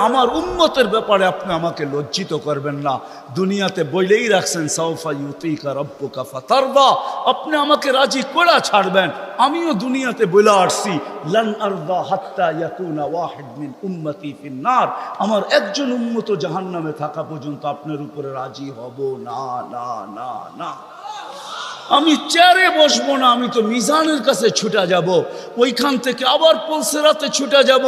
আমার উম্মতের ব্যাপারে আপনি আমাকে লজ্জিত করবেন না। দুনিয়াতে বইলেই রাখছেন, সাউফা ইউতিকা রাব্বুকা ফাতারদা, আপনি আমাকে রাজি করে ছাড়বেন। আমিও দুনিয়াতে বলে আসছি, লান আরদা হাত্তা ইয়াকুনা ওয়াহিদ মিন উম্মতি ফিন্নার, আমার একজন উম্মত জাহান্নামে থাকা পর্যন্ত আপনার উপরে রাজি হব না, না, না, না। আমি চেয়ারে বসবো না, আমি তো মিজানের কাছে ছুটা যাব, ওইখান থেকে আবার পুলসেরাতে ছুটা যাব,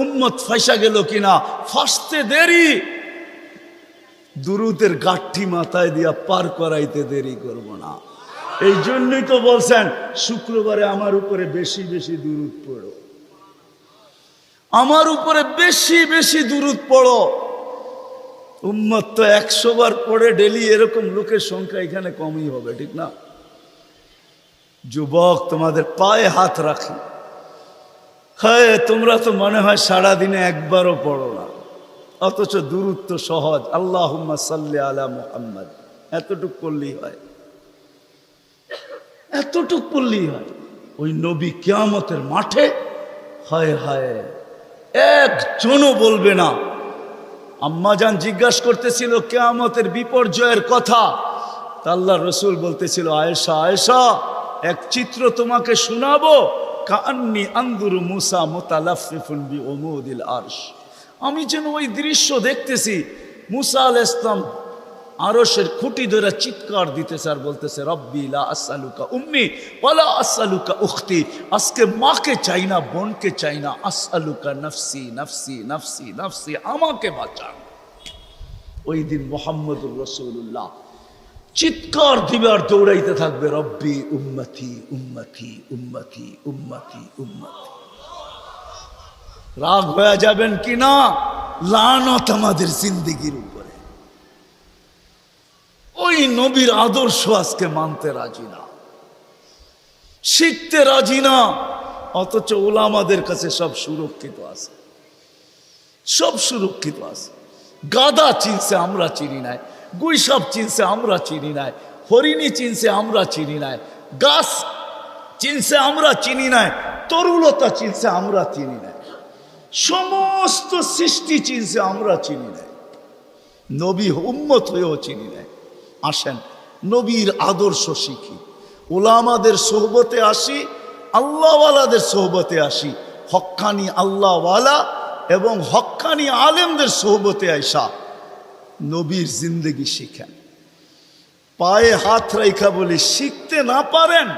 উম্মত ফাঁসা গেল কিনা, ফাঁসতে দেরি, দুরূদের গাঠি মাথায় দিয়া পার করাইতে দেরি করব না। এই জন্যই তো বলছেন, শুক্রবারে আমার উপরে বেশি বেশি দুরূদ পড়ো, আমার উপরে বেশি বেশি দুরূদ পড়ো। উম্মত তো 100 বার পড়ে ডেলি, এরকম লোকের সংখ্যা এখানে কমই হবে, ঠিক না? যুবক, তোমাদের পায়ে হাত রাখি, হ্যাঁ তোমরা তো মনে হয় সারাদিনে একবারও পড়ো না, অথচ দুরূদ তো সহজ, আল্লাহুম্মা সাল্লি আলা মুহাম্মাদ, এতটুক পড়লেই হয়, এতটুক পড়লেই হয়। ওই নবী কিয়ামতের মাঠে, হায় হায়, একজনও বলবে না। আম্মাজান জিজ্ঞাসা করতেছিল কিয়ামতের বিপর্যয়ের কথা, তা আল্লাহ রসুল বলতেছিল, আয়েশা আয়েশা, এক চিত্র তোমাকে শোনাবো, কান্নি আনদুরু মুসা মুতালাফফিফুন বিউমুদিল আরশ, আমি যেন ওই দৃশ্য দেখতেছি, মুসা আলাইহিস সালাম আরশের খুঁটি ধরে চিৎকার দিতেছে আর বলতেছে, রব্বি লা আসআলুকা উম্মি ওয়ালা আসআলুকা উখতি, আজকে মাকে চাই না, বোনকে চাই না, আসআলুকা নফসি নফসি নফসি নফসি, আমাকে বাঁচান। ওই দিন মুহাম্মদুর রাসূলুল্লাহ চিৎকার দিবে আর দৌড়াইতে থাকবে, রব্বি উম্মতি উম্মতি উম্মতি উম্মতি উম্মতি। রাগ হয়ে যাবেন কিনা? লানত আমাদের জিন্দেগির উপরে। ওই নবীর আদর্শ আজকে মানতে রাজি না, শিখতে রাজি না, অথচ ওলামাদের কাছে সব সুরক্ষিত আছে, সব সুরক্ষিত আছে। গাদা চিনছে, আমরা চিনি নাই, গুইসাপ চিনছে, আমরা চিনি নাই, হরিণী চিনছে, আমরা চিনি নাই। গাছ চিনছে, আমরা চিনি নাই। তরুলতা চিনছে, আমরা চিনি নাই। সমস্ত সৃষ্টি চিনছে, আমরা চিনি নাই। নবী উম্মত হয়েও চিনি নাই। আসেন নবীর আদর্শ শিখি, উলামাদের সোহবতে আসি, আল্লাহওয়ালাদের সোহবতে আসি, হক্কানি আল্লাহওয়ালা এবং হক্কানি আলেমদের সোহবতে আইসা নবীর জিন্দগি শিখেন। পায়ে হাত রেখা বলি, শিখতে না পারেন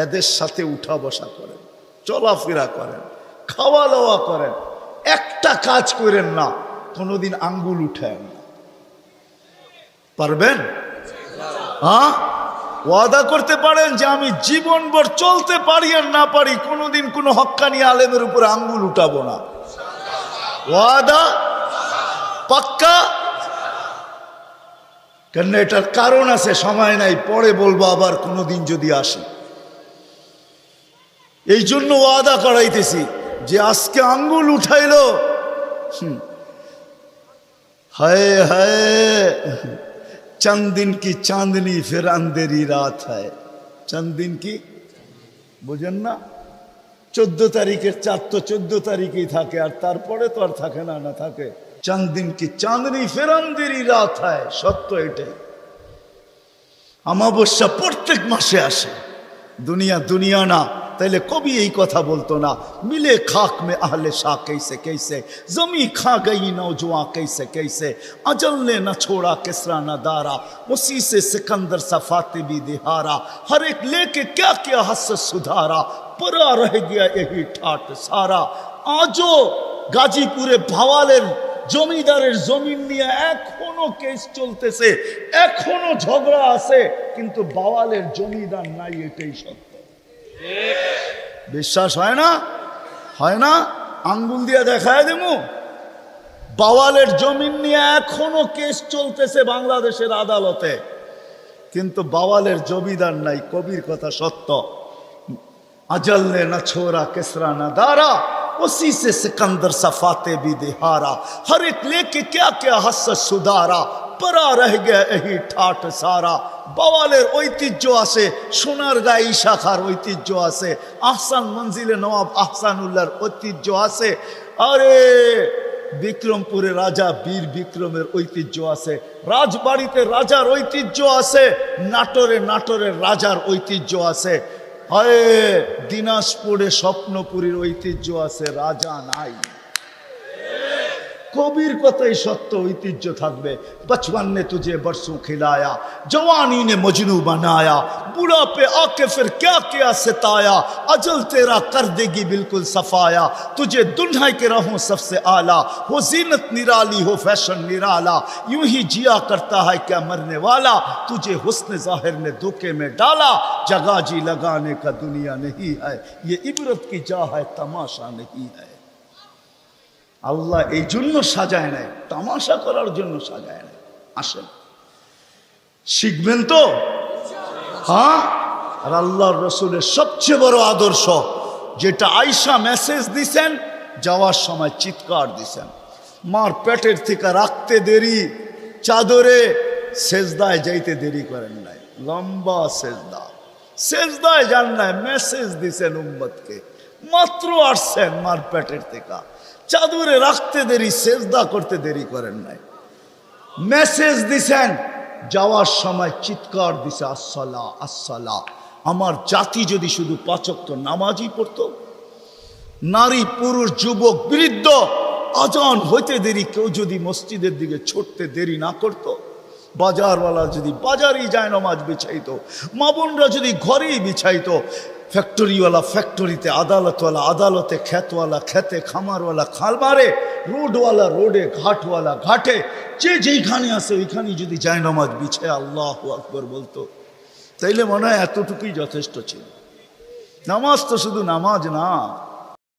এদের সাথে উঠা বসা করেন, চলাফেরা করেন, খাওয়া দাওয়া করেন, একটা কাজ করেন না কোনোদিন আঙ্গুল উঠায় না। পারবেন? হ্যাঁ, ওয়াদা করতে পারেন যে আমি জীবনভর চলতে পারি আর না পারি কোনোদিন কোনো হক্কানি আলেমের উপরে আঙ্গুল উঠাবো না। ওয়াদা পাক্কা? কেন এটার কারণ আছে, সময় নাই, পরে বলবো আবার কোনোদিন যদি আসি। এই জন্য ওয়াদা করাইতেছি যে আজকে আঙ্গুল উঠাইলো, হায় হায় चंद दिन की चांदनी फिर अंधेरी रात है। चंद दिन की বুঝেন না? 14 তারিখের চাঁদ তো 14 তারিখেই থাকে, আর তারপরে তো আর থাকে না, না থাকে। चंद दिन की चांदनी फिर अंधेरी रात है, সত্য এটাই। অমাবস্যা প্রত্যেক মাসে আসে। দুনিয়া দুনিয়া না, তাইলে কবি এই কথা বলতো না, মিলে খাক মে আহলে শাহ कैसे कैसे, जमी खा गई नौजवां कैसे कैसे, अजल ने न छोड़ा किसरा न दारा, उसी से सिकंदर सफाते भी दिहारा, हर एक लेके क्या क्या हस सुधारा, परा रह गया यही ठाट सारा। आजो গাজীপুরে ভাওয়ালের জমিদারের জমিন নিয়ে এখনো কেস চলতেছে, এখনো ঝগড়া আছে, কিন্তু ভাওয়ালের জমিদার নাই, এটাই সত্য। বিশ্বাস হয় না? হয় না? আঙ্গুল দিয়ে দেখায় দেবো। বাওয়ালের জমিন নিয়ে এখনো কেস চলতেছে বাংলাদেশের আদালতে, কিন্তু বাওয়ালের জমিদার নাই, কবির কথা সত্য। अजल ने न छोड़ा किसरा न दारा, उसी से सिकंदर सफाते भी दिहारा, हर एक लेके क्या क्या हस सुधारा, परा रह गया यही ठाट सारा। বাওয়ালের ঐতিহ্য আছে, সোনারগাঁই শাখার ঐতিহ্য আছে, আহসান মঞ্জিলে নওয়াব আহসানুল্লাহর ঐতিহ্য আছে, আরে বিক্রমপুরে রাজা বীর বিক্রমের ঐতিহ্য আছে, রাজবাড়িতে রাজার ঐতিহ্য আছে, নাটোরের রাজার ঐতিহ্য আছে, হয় দিনাজপুরে স্বপ্নপুরীর ঐতিহ্য আছে, রাজা নাই। কবির কথাই সত্য, ঐতিহ্য থাকবে। बचपन ने तुझे बरसों खिलाया, जवानी ने मजनू बनाया, बुढ़ापे आके फिर क्या क्या सताया, अजल तेरा कर देगी बिल्कुल सफाया, तुझे दुल्हा के रहूं सबसे आला, हो जीनत निराली हो फैशन निराला, यूं ही जिया करता है क्या मरने वाला, तुझे हुस्न जाहिर ने धोखे में डाला, जगह जी लगाने का दुनिया नहीं है, ये इबरत की जा है तमाशा नहीं है। আল্লাহ এই জন্য সাজায় নাই, তামাশা করার জন্য সাজায় নাই। আসেন শিখবেন তো, হ্যাঁ। আর আল্লাহর রসুলের সবচেয়ে বড় আদর্শ যেটা আয়েশা মেসেজ দিছেন, যাওয়ার সময় চিৎকার দিছেন, মার পেটের থেকে রাখতে দেরি, চাদরে সেজদায় যাইতে দেরি করেন নাই, লম্বা সেজদায় যান নাই, মেসেজ দিছেন উম্মতকে। মাত্র আসছেন মার পেটের থেকে, চাদরে রাখতে দেরি, সেজদা করতে দেরি করেন নাই, মেসেজ দিছেন। যাওয়ার সময় চিৎকার দিছে, আসসালা আসসালা। আমার জাতি যদি শুধু 5 ওয়াক্ত নামাজই পড়তো, নারী পুরুষ যুবক বৃদ্ধ, আজান হইতে দেরি কেউ যদি মসজিদের দিকে ছুটতে দেরি না করতো, বাজারওয়ালা যদি বাজারেই যায় নামাজ বিছাইতো, মা বোনরা যদি ঘরেই বিছাইতো, ফ্যাক্টরিওয়ালা ফ্যাক্টরিতে, আদালতওয়ালা আদালতে, খেতওয়ালা খেতে, খামারওয়ালা খামারে, রোডওয়ালা রোডে, ঘাটওয়ালা ঘাটে, যে যেইখানে আছে ওইখানেই যদি যায় নামাজ বিছায় আল্লাহু আকবার বলতো, তাইলে মনে হয় এতটুকুই যথেষ্ট ছিল। নামাজ তো শুধু নামাজ না,